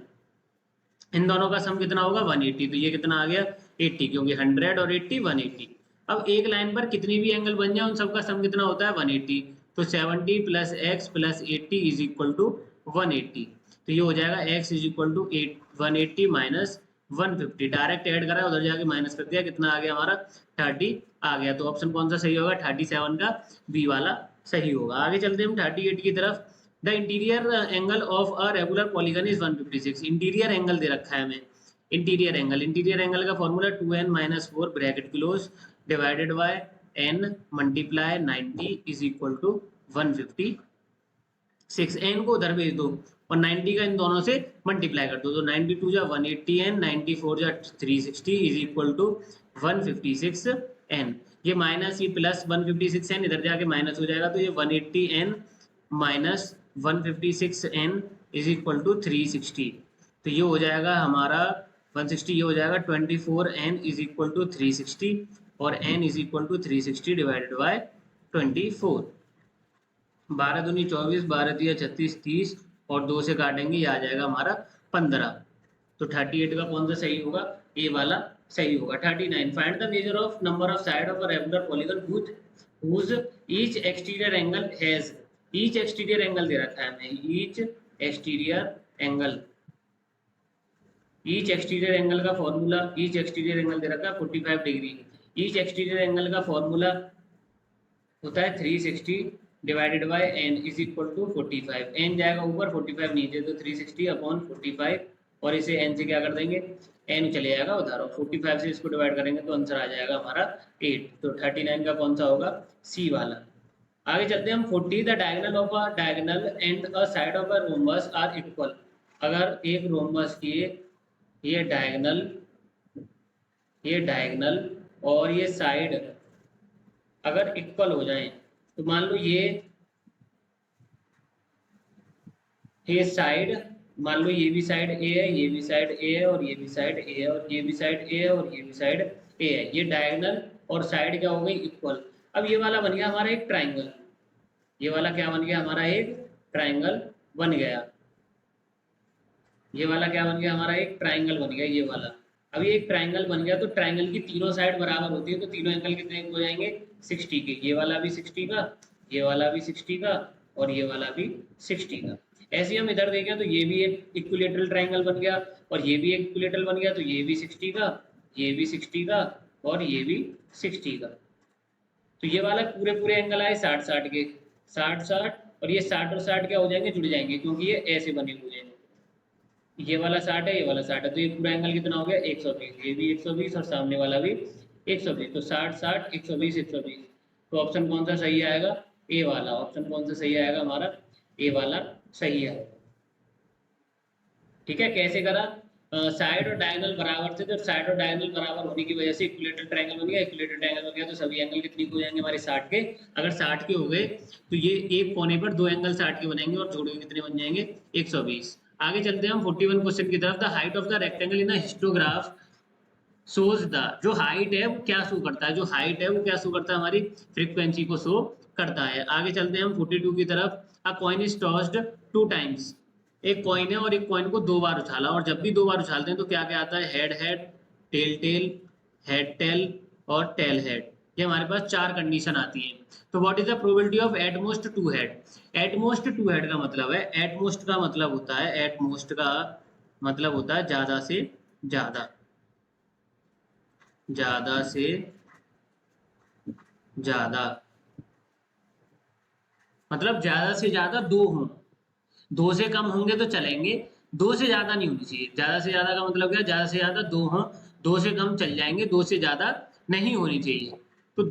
इन दोनों का सम कितना होगा 180, तो ये कितना आ गया 80, क्योंकि 100 और 80 180। अब एक लाइन पर कितनी भी एंगल बन जाए उन सबका सम कितना होता है 180। तो 70 plus x plus 80 is equal to 180। तो ये हो जाएगा x is equal to 180 minus 150। Direct add करा उधर जाके माइनस कर दिया, कितना आ गया हमारा 30 आ गया। तो ऑप्शन कौन सा सही होगा 37 का बी वाला सही होगा। आगे चलते हैं हम 38 की तरफ। The interior angle of a regular polygon is 156। Interior angle दे रखा है हमें। इंटीरियर एंगल का formula 2n minus 4 bracket close divided by n multiply 90 is equal to 156। n को उधर भेज दो और 90 का इन दोनों से मल्टीप्लाई कर दो। तो 92 जा 180 n, 94 जा 360 इज इक्वल टू 156 n। ये माइनस ये प्लस 156 n इधर जाके माइनस हो जाएगा। तो ये 180 n minus 156 n is equal to 360। तो ये हो जाएगा हमारा 160, ये हो जाएगा 24 n इज इक्वल टू 360 और n is equal to 360 divided by 24। 12 दूनी 24, 12 दिया 36, 30 और 2 से काटेंगे, ये आ जाएगा हमारा 15। तो 38 का कौन सा सही होगा, ए वाला सही होगा। 39 find the measure of number of side of a regular polygon whose each exterior angle has, each exterior angle दे रखा है हमें, each exterior angle का फॉर्मूला, each exterior angle दे रखा है 45 डिग्री। each exterior angle का फॉर्मूला होता है 360 divided by n is equal to 45। n जाएगा ऊपर 45 नीचे, तो 360 अपॉन 45 और इसे n से क्या कर देंगे, n चले जाएगा उधर और 45 से इसको डिवाइड करेंगे तो आंसर आ जाएगा हमारा 8। तो 39 का कौन सा होगा, सी वाला। आगे चलते हैं हम 40 the diagonal of a diagonal and a side of a rhombus are equal. अगर एक रोम्बस की ये डायगोनल और ये साइड अगर इक्वल हो जाएं, तो मान लो ये साइड, मान लो ये भी साइड ए है, ये भी साइड ए है और ये भी साइड ए है और ये भी साइड ए है और ये भी साइड ए है। ये डायगोनल और साइड क्या हो गई, इक्वल। अब ये वाला बन गया हमारा एक ट्राइंगल, ये वाला क्या बन गया हमारा, एक ट्राइंगल बन गया। ये वाला क्या बन गया हमारा, एक ट्राइंगल बन गया ये वाला। अब ये एक ट्राइंगल बन गया तो ट्राइंगल की तीनों साइड बराबर होती है, तो तीनों एंगल कितने हो जाएंगे 60 के। ये वाला भी 60 का, ये वाला भी 60 का और ये वाला भी 60 का। ऐसे हम इधर देखें तो ये भी एक इक्विलेटरल ट्राइंगल बन गया और ये भी एक इक्विलेटरल बन गया, तो ये भी 60 का, ये भी 60 का और ये भी 60 का। तो ये वाला पूरे एंगल आए 60-60 के, 60-60 और ये 60 और 60 क्या हो जाएंगे, जुड़ जाएंगे क्योंकि ये ऐसे बने हुए हैं। ये वाला 60 है, ये वाला 60 है, तो ये पूरा एंगल कितना हो गया 120। ये भी 120 और सामने वाला भी 120। तो 60-60 120 120। तो ऑप्शन कौन सा सही आएगा, ए वाला। ऑप्शन कौन सा सही आएगा हमारा, ए वाला सही है। ठीक है, कैसे करा, साइड और डायगोनल बराबर थे, तो साइड और डायगोनल बराबर होने की वजह से इक्विलेटरल ट्रायंगल बन गया। इक्विलेटरल ट्रायंगल बन गया तो सभी एंगल कितनी हो जाएंगे हमारे 60 के। अगर 60 के हो गए तो ये एक कोने पर दो एंगल 60 के बनेंगे और जोड़ के कितने बन जाएंगे 120। आगे चलते हैं हम 41 क्वेश्चन की तरफ। The height of the rectangle in a histograph shows the, जो हाइट है वो क्या शो करता है, जो हाइट है वो क्या शो करता है, हमारी फ्रीक्वेंसी को शो करता है। आगे चलते हैं हम 42 की तरफ। अ कॉइन इज टॉस्ड 2 टाइम्स। एक कॉइन है और एक कॉइन को 2 बार उछाला, और जब भी 2 बार उछालते हैं तो क्या क्या आता है, head head, tail tail, head tail और टेल हेड। ये हमारे पास 4 कंडीशन आती हैं। तो what is the probability of at most 2 head. At most 2 head का मतलब है, एटमोस्ट का मतलब होता है, एटमोस्ट का मतलब होता है ज्यादा से ज्यादा, ज्यादा से ज्यादा, मतलब ज्यादा से ज्यादा 2 हों। 2 से कम होंगे तो चलेंगे, 2 से ज्यादा नहीं होनी चाहिए। ज्यादा से ज्यादा का मतलब क्या, ज्यादा से ज्यादा 2 हों, 2 से कम चल जाएंगे, 2 से ज्यादा नहीं होनी चाहिए। तो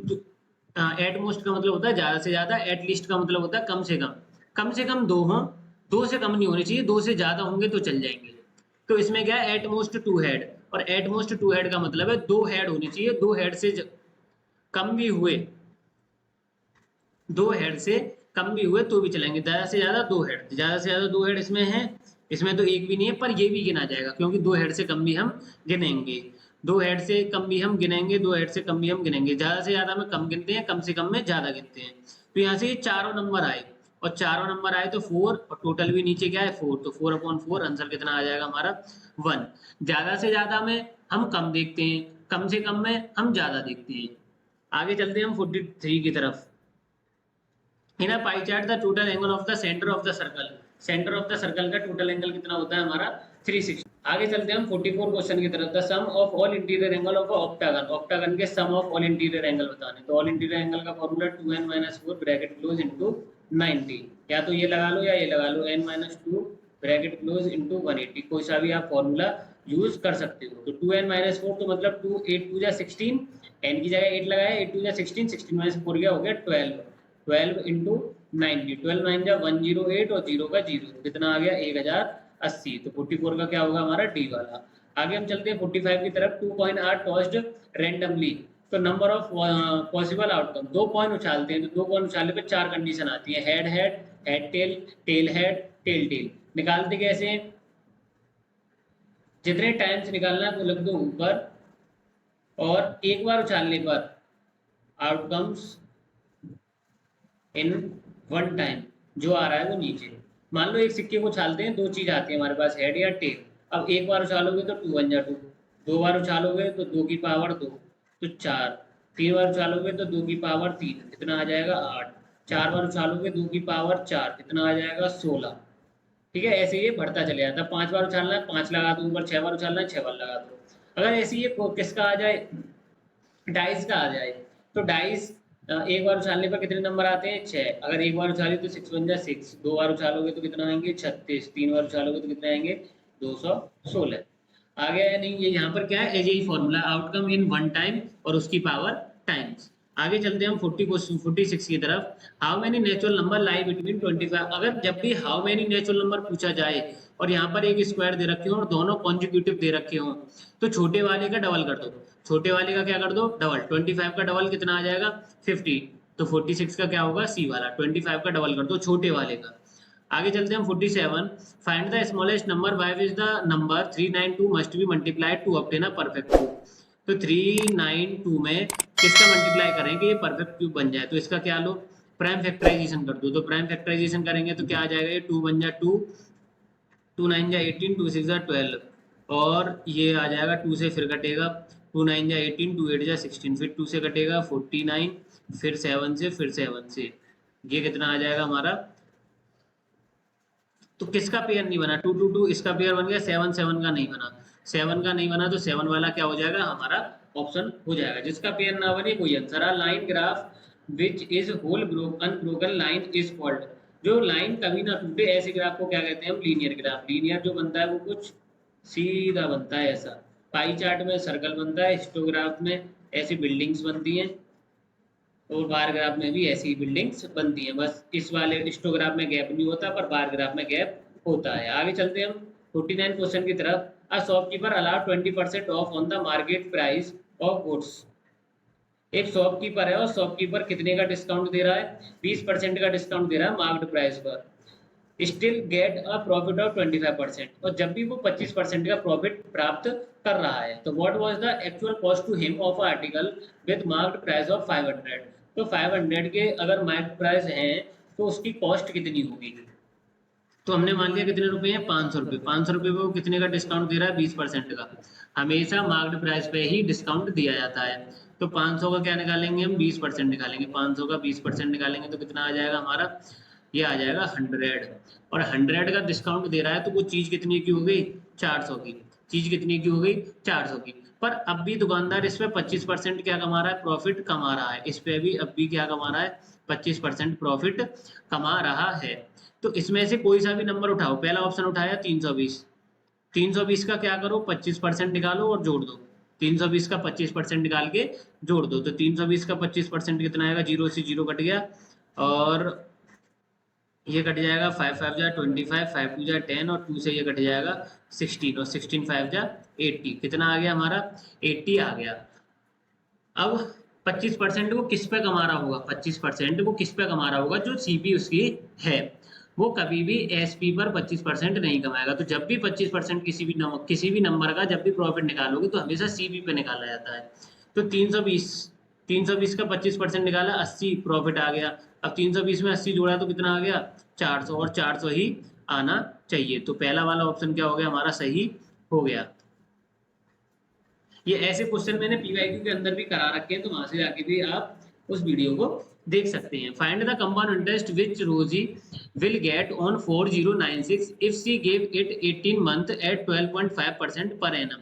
एट मोस्ट का मतलब होता है ज्यादा से ज्यादा, एट लीस्ट का मतलब होता है कम से कम 2 हों, 2 से कम नहीं होनी चाहिए, 2 से ज्यादा होंगे तो चल जाएंगे। तो इसमें क्या है, एट मोस्ट 2 हेड, और एट मोस्ट 2 हेड का मतलब है 2 हेड होनी चाहिए, 2 हेड से कम भी हुए, 2 हेड से कम भी हुए तो भी चलेंगे। ज्यादा से ज्यादा 2 हेड, ज्यादा से ज्यादा 2 हेड इसमें है, इसमें तो एक भी नहीं है, पर ये भी गिना जाएगा क्योंकि 2 हेड से कम भी हम गिनेंगे, 2 हेड से कम भी हम गिनेंगे, 2 हेड से कम भी हम गिनेंगे। ज्यादा से ज्यादा में कम गिनते हैं, कम से कम में ज्यादा गिनते हैं। तो यहाँ से ये चारों नंबर आए, और चारों नंबर आए तो 4, और टोटल भी नीचे क्या है 4, तो 4/4 आंसर कितना आ जाएगा हमारा 1। ज्यादा से ज्यादा में हम कम देखते हैं, कम से कम में हम ज्यादा देखते हैं। आगे चलते हैं हम 43 की तरफ। In a pie chart the total angle of the centre of the circle, centre of the circle का टोटल एंगल कितना होता है हमारा 360। आगे चलते हैं हम 44 क्वेश्चन की तरफ। The sum of all interior angle of octagon, octagon के sum of all interior angle बताने। तो ऑल इंटीरियर एंगल का formula 2n-4 bracket close into 90, या तो ये लगा लो या ये लगा लो, n-2 ब्रैकेट क्लोज इनटू 180, कोई सा भी आप फॉर्मूला यूज कर सकते हो। तो 2n-4 तो मतलब 2 8 2 16, n की जगह 8 लगाया, 8 2 16, 16 4 गया, हो गया 12, 12 इंटू 90, 12 9 जा 108 और 0 का 0, कितना आ गया 1080। तो 44 का क्या होगा हमारा डी वाला। आगे हम चलते हैं 45 की तरफ। 2 कॉइन आर टॉस्ड रैंडमली, तो number of possible outcome, 2 coin उछालते हैं, तो 2 कॉइन उछालने पे 4 कंडीशन आती है, head head, head tail, tail head, tail tail. निकालते कैसे हैं, जितने टाइम्स निकालना है वो लिख दो ऊपर, और एक बार उछालने पर आउटकम्स इन 1 टाइम जो आ रहा है वो नीचे। मान लो एक सिक्के को उछालते हैं, 2 चीज आती है हमारे पास, हेड या टेल। अब एक बार उछालोगे तो 2 1 जा 2, 2 बार उछालोगे तो 2 की पावर 2 तो 4, 3 बार उछालोगे तो 2 की पावर 3, कितना आ जाएगा 8, 4 बार उछालोगे 2 की पावर 4, कितना आ जाएगा 16। ठीक है, ऐसे ये बढ़ता चले जाता है। 5 बार उछालना है 5 लगा दो ऊपर, 6 बार उछालना है 6 बार लगा दो। अगर ऐसे ये किसका आ जाए, डाइस का आ जाए, तो डाइस एक बार उछालने पर कितने नंबर आते हैं 6, अगर एक बार उछाले तो 6 1 जा 6, 2 बार उछालोगे तो कितना आएंगे 36, 3 बार उछालोगे तो कितने आएंगे 216। आ गया या नहीं, ये यहाँ पर क्या है, यही फॉर्मूला, आउटकम इन 1 टाइम और उसकी पावर टाइम्स। आगे चलते हैं हम 46 की तरफ। How many natural number lie between 25, अगर जब भी हाउ मेनी नेचुरल नंबर पूछा जाए और यहाँ पर एक स्क्वायर दे रखे हो और दोनों कॉन्जिक्यूटिव दे रखे हो, तो छोटे वाले का डबल कर दो, छोटे वाले का क्या कर दो डबल, 25 का डबल कितना आ जाएगा 50, तो 46 का क्या होगा सी वाला, 25 का डबल कर दो छोटे वाले का। आगे चलते हैं हम 47। Find the smallest number by which the number 392 must be multiplied to obtain a perfect cube. तो 392 में किसका मल्टीप्लाई करें कि ये परफेक्ट क्यूब बन जाए, तो इसका क्या लो प्राइम फैक्टराइजेशन कर दो। तो प्राइम फैक्टराइजेशन करेंगे तो क्या आ जाएगा, ये 2 1 जा 2, 2 9 जा 18, 2 6 जा 12, और ये आ जाएगा 2 से फिर कटेगा 2 9 जा 18, 2 8 जा 16, फिर 2 से कटेगा 49, फिर 7 से, फिर 7 से, ये कितना आ जाएगा हमारा। तो किसका पेयर नहीं बना, 2 2 2 इसका पेयर बन गया, 7 7 का नहीं बना, 7 का नहीं बना, तो 7 वाला क्या हो जाएगा हमारा ऑप्शन हो जाएगा। जिसका पेयर ना बने कोई आंसर। A line graph which is whole unbroken line is called, जो लाइन कभी ना टूटे ऐसे ग्राफ को क्या कहते हैं हम, लीनियर ग्राफ। लीनियर जो बनता है वो कुछ सीधा बनता है ऐसा, पाई चार्ट में सर्कल बनता है, हिस्टोग्राफ में ऐसी बिल्डिंग्स बनती हैं, और बार ग्राफ में भी ऐसी बिल्डिंग्स बनती हैं। बस इस वाले हिस्टोग्राफ में गैप नहीं होता, पर बार ग्राफ में गैप होता है। आगे चलते हैं हम 49 क्वेश्चन की तरफ। A shopkeeper allow 20% of on the market price of goods. एक शॉपकीपर है और शॉपकीपर कितने का डिस्काउंट दे रहा है, 20% का डिस्काउंट दे रहा है मार्केट प्राइस पर, still get a profit of 25%, और जब भी वो 25% का प्रॉफिट प्राप्त कर रहा है। तो what was the actual cost to him of article with market price of 500, तो 500 के अगर मार्केट प्राइस हैं तो उसकी कॉस्ट कितनी होगी। तो हमने मान लिया कितने रुपए हैं 500 रुपए, 500 रुपए को कितने का डिस्काउंट दे रहा है 20% का, हमेशा मार्केट प्राइस पे ही डिस्काउंट दिया जाता है। तो 500 का क्या निकालेंगे हम 20% निकालेंगे, 500 का 20% निकालेंगे तो कितना आ जाएगा हमारा, ये आ जाएगा 100, और 100 का डिस्काउंट दे रहा है तो वो चीज कितनी की हो गई 400 की, चीज कितनी की हो गई 400 की। पर अब भी दुकानदार इस पे 25% क्या कमा रहा है, प्रॉफिट कमा रहा है, इस पे भी अब भी क्या कमा रहा है 25% प्रॉफिट कमा रहा है। तो इसमें से कोई सा भी नंबर उठाओ, पहला ऑप्शन उठाया 320, 320 का क्या करो 25% निकालो और जोड़ दो, 320 का 25% निकाल के जोड़ दो, तो 320 का 25% कितना आएगा, 0 से 0 कट गया, और ये कट जाएगा 5 5 जा 25, 5 2 जा 10, और 2 से ये कट जाएगा 16, और 16 5 जा 80, कितना आ गया हमारा 80 आ गया। अब 25% वो किस पे कमा रहा होगा, 25% वो किस पे कमा रहा होगा, जो सीपी उसकी है, वो कभी भी एसपी पर 25% नहीं कमाएगा। तो जब भी 25% किसी भी नंबर का जब भी प्रॉफिट निकालोगे तो हमेशा सीपी पे निकाला जाता है। तो 320 का 25% निकाला 80 प्रॉफिट आ गया। अब 320 में 80 जोड़ा तो कितना आ गया 400, और 400 ही आना चाहिए। तो पहला वाला ऑप्शन क्या हो गया हमारा सही हो गया। ये ऐसे क्वेश्चन मैंने पीवाईक्यू के अंदर भी करा रखे हैं, तो वहां से जाके भी आप उस वीडियो को देख सकते हैं। Find the compound interest which Rosy will get on 4096 if she give it 18 month at 12.5% per annum.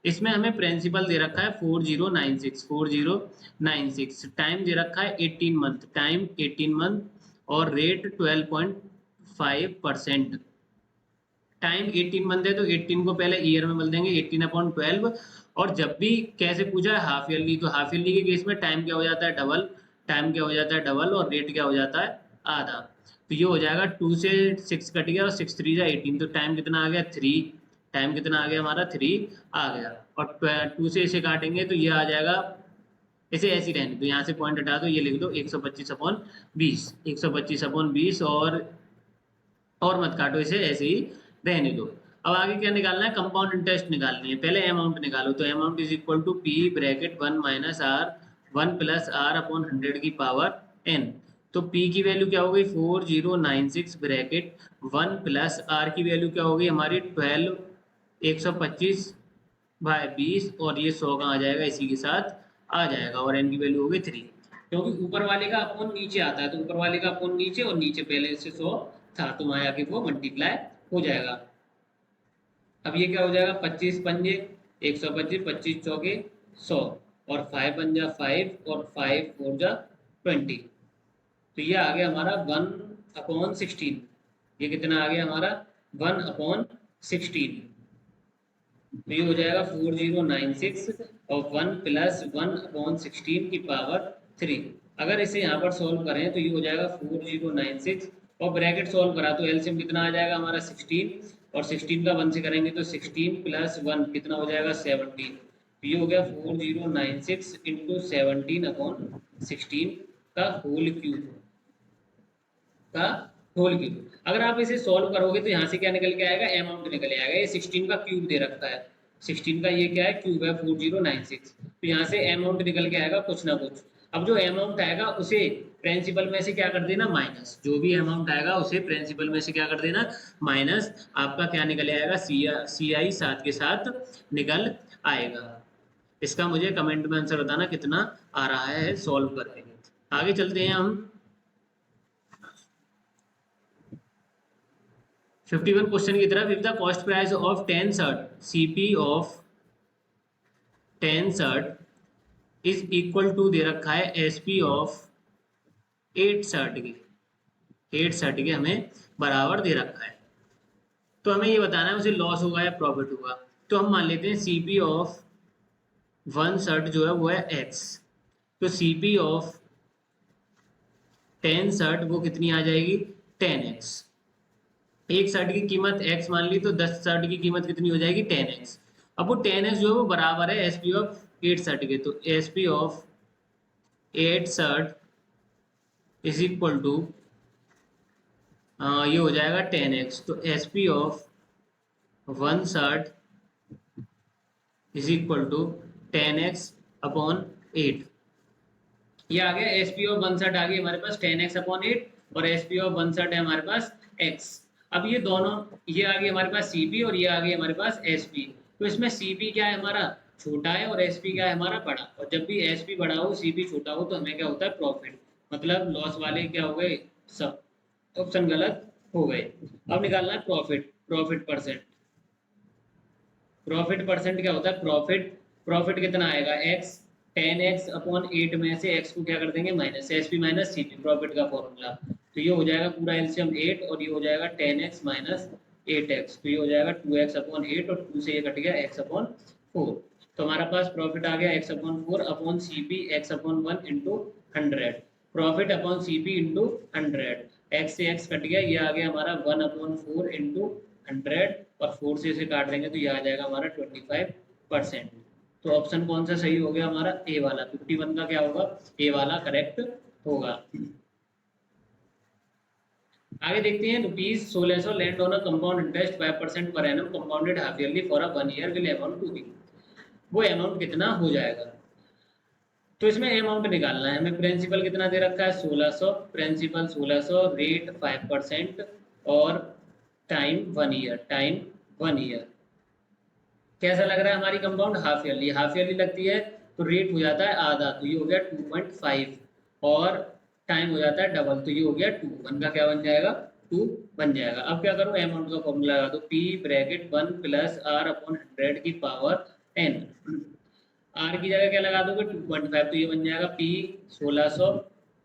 इसमें हमें प्रिंसिपल दे रखा है 4096 टाइम दे रखा है 18 मंथ, टाइम 18 मंथ और रेट 12.5%। टाइम 18 मंथ है तो 18 को पहले ईयर में बदल देंगे 18/12। और जब भी कैसे पूछा है हाफ ईयरली, तो हाफ ईयरली के केस में टाइम क्या हो जाता है डबल, टाइम क्या हो जाता है डबल और रेट क्या हो जाता है आधा। तो ये हो जाएगा 2 से 6 कट गया और 6 3 जा 18, तो टाइम कितना आ गया 3, टाइम कितना आ गया हमारा 3 आ गया। और 2 से इसे काटेंगे तो ये आ जाएगा, इसे ऐसे ही रहने दो, यहाँ से पॉइंट हटा दो, ये लिख दो 125/20, 125/20 और मत काटो, इसे ऐसे ही रहने दो। अब आगे क्या निकालना है, कंपाउंड इंटरेस्ट निकालनी है। पहले अमाउंट निकालो, तो amount is equal to P bracket 1 minus R 1 plus R upon 100 की पावर एन। तो p की वैल्यू क्या हो गई 4096 ब्रैकेट 1 प्लस r की वैल्यू क्या हो गई हमारी 12 125/20 और ये 100 का आ जाएगा इसी के साथ आ जाएगा और n की वैल्यू हो गई 3, क्योंकि ऊपर वाले का अपॉन नीचे आता है, तो ऊपर वाले का अपॉन नीचे और नीचे पहले से 100 था तो वहां आके वो मल्टीप्लाई हो जाएगा। अब ये क्या हो जाएगा 25 पंजे 125, 25 चौके 100 और 5 पंजा 5 और 5 4 जा 20, तो ये आ गया हमारा 1/16। ये कितना आ गया हमारा 1/16, तो ये हो जाएगा 4096 और 1 प्लस 1/16 की पावर 3। अगर इसे यहाँ पर सॉल्व करें तो ये हो जाएगा 4096 और ब्रैकेट सॉल्व करा तो एलसीएम कितना आ जाएगा हमारा 16 और 16 का 1 से करेंगे तो 16 प्लस 1 कितना हो जाएगा 17। तो ये हो गया 4096 इंटू 17/16 का होल क्यूब। अगर आप इसे सॉल्व करोगे तो यहाँ से क्या निकल के आएगा अमाउंट निकल आएगा। ये 16 का क्यूब दे रखा है, 16 का ये क्या है क्यूब है 4096, तो यहाँ से अमाउंट निकल के आएगा कुछ ना कुछ। अब जो अमाउंट आएगा उसे प्रिंसिपल में से क्या कर देना माइनस, जो भी अमाउंट आएगा उसे प्रिंसिपल में से क्या कर देना माइनस, आपका क्या निकल आएगा सी आई साथ के साथ निकल आएगा। इसका मुझे कमेंट में आंसर बताना कितना आ रहा है सॉल्व करके। आगे चलते हैं हम 51 क्वेश्चन की तरफ। If the cost price of 10 shirt CP of 10 shirt is equal to दे रखा है एसपी ऑफ 8 शर्ट की, 8 शर्ट के हमें बराबर दे रखा है, तो हमें ये बताना है उसे लॉस होगा या प्रॉफिट होगा। तो हम मान लेते हैं सीपी ऑफ 1 शर्ट जो है वो है एक्स, तो सीपी ऑफ 10 शर्ट वो कितनी आ जाएगी 10x। एक शर्ट की कीमत x मान ली तो 10 शर्ट की कीमत कितनी हो जाएगी 10x। अब वो 10x जो है वो बराबर है एसपी ऑफ 8 शर्ट के, तो SP of 8 shirt is equal to ये हो जाएगा 10x, तो SP of 1 shirt is equal to 10x/8। ये आ गया एसपी ऑफ 1 शर्ट आ गई हमारे पास 10x/8 और एसपी ऑफ 1 शर्ट है हमारे पास x। अब ये दोनों ये आ गई हमारे पास सीपी और ये आ गई हमारे पास एसपी। तो इसमें सीपी क्या है हमारा छोटा है और एसपी क्या है हमारा बड़ा, और जब भी एसपी बड़ा हो सीपी छोटा हो तो हमें क्या होता है प्रॉफिट, मतलब लॉस वाले क्या हो गए सब ऑप्शन गलत हो गए। अब निकालना है प्रॉफिट परसेंट। प्रॉफिट परसेंट क्या होता है प्रॉफिट कितना आएगा x 10x/8 में से x को क्या कर देंगे minus, SP minus CP profit का फॉर्मूला। तो ये हो जाएगा पूरा एलसीएम 8 और ये हो जाएगा 10x माइनस 8x, तो ये हो जाएगा 2x/8 और 2 से ये कट गया x/4। तो हमारा पास प्रॉफिट आ गया x/4 upon CP x/1 into 100, profit upon CP into 100, x से x कट गया, ये आ गया हमारा 1/4 इंटू 100 और 4 से इसे काट देंगे तो ये आ जाएगा हमारा 25%। तो ऑप्शन कौन सा सही हो गया हमारा ए वाला, 51 का क्या होगा ए वाला करेक्ट होगा। आगे देखते हैं ₹1600 land on a compound interest 5% पर annum compounded half yearly for a 1 year will amount to be, वो अमाउंट कितना हो जाएगा। तो इसमें अमाउंट निकालना है हमें। प्रिंसिपल कितना दे रखा है 1600, प्रिंसिपल 1600, रेट 5% और टाइम 1 ईयर, कैसा लग रहा है हमारी कंपाउंड? हाफ ईयरली लगती है तो रेट हो जाता है आधा, तो ये हो गया 2.5 और टाइम हो जाता है डबल, तो ये हो गया 2। 1 का क्या बन जाएगा? 2 बन जाएगा। अब क्या करो, अमाउंट का फॉर्मूला लगा दो, P bracket 1 plus R upon 100 की पावर n। आर की जगह क्या लगा दोगे? 2.5, तो ये बन जाएगा पी 1600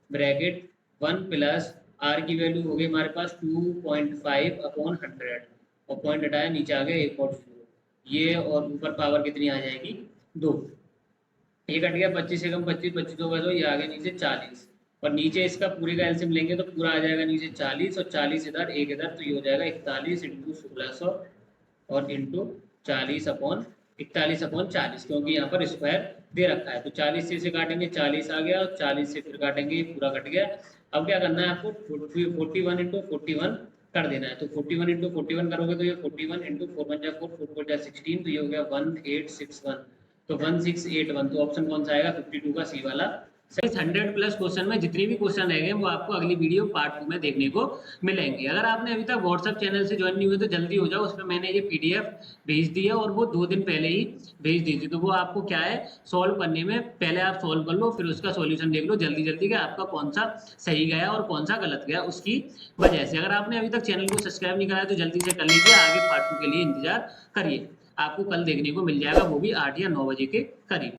ब्रैकेट 1 प्लस आर की वैल्यू हो गई हमारे पास 2.5 अपॉन 100 और पॉइंट हटाया, नीचे आ गया एक और 0, ये और ऊपर पावर कितनी आ जाएगी? 2। ये कट गया 25 से कम 25, 25 होगा तो ये आ गया नीचे 40 और नीचे इसका पूरे का एलसीएम लेंगे तो पूरा आ जाएगा नीचे 40 और 40 इधर एक इधर, तो ये हो जाएगा 41 इंटू 1600 और इंटू 40 अपॉन 40, क्योंकि यहाँ पर स्क्वायर दे रखा है। तो 40 से इसे काटेंगे, 40 आ गया और 40 से फिर काटेंगे, ये पूरा कट गया। अब क्या करना है आपको? 41 इंटू 41 कर देना है, तो 41 इंटू 41 करोगे तो ये 41 इंटू 4 1 4 4 4 16, तो ये हो गया 1861, तो 1681। तो ऑप्शन कौन सा आएगा? 52 का सी वाला। 100 प्लस क्वेश्चन में जितने भी क्वेश्चन रहेंगे वो आपको अगली वीडियो पार्ट 2 में देखने को मिलेंगे। अगर आपने अभी तक व्हाट्सएप चैनल से ज्वाइन नहीं हुए तो जल्दी हो जाओ, उसमें मैंने ये पीडीएफ भेज दी है और वो 2 दिन पहले ही भेज दी थी। तो वो आपको क्या है, सॉल्व करने में पहले आप सॉल्व कर लो, फिर उसका सॉल्यूशन देख लो जल्दी जल्दी कि आपका कौन सा सही गया और कौन सा गलत गया उसकी वजह से। अगर आपने अभी तक चैनल को सब्सक्राइब नहीं कराया तो जल्दी से कर लीजिए, आगे पार्ट 2 के लिए इंतजार करिए। आपको कल देखने को मिल जाएगा, वो भी 8 या 9 बजे के करीब।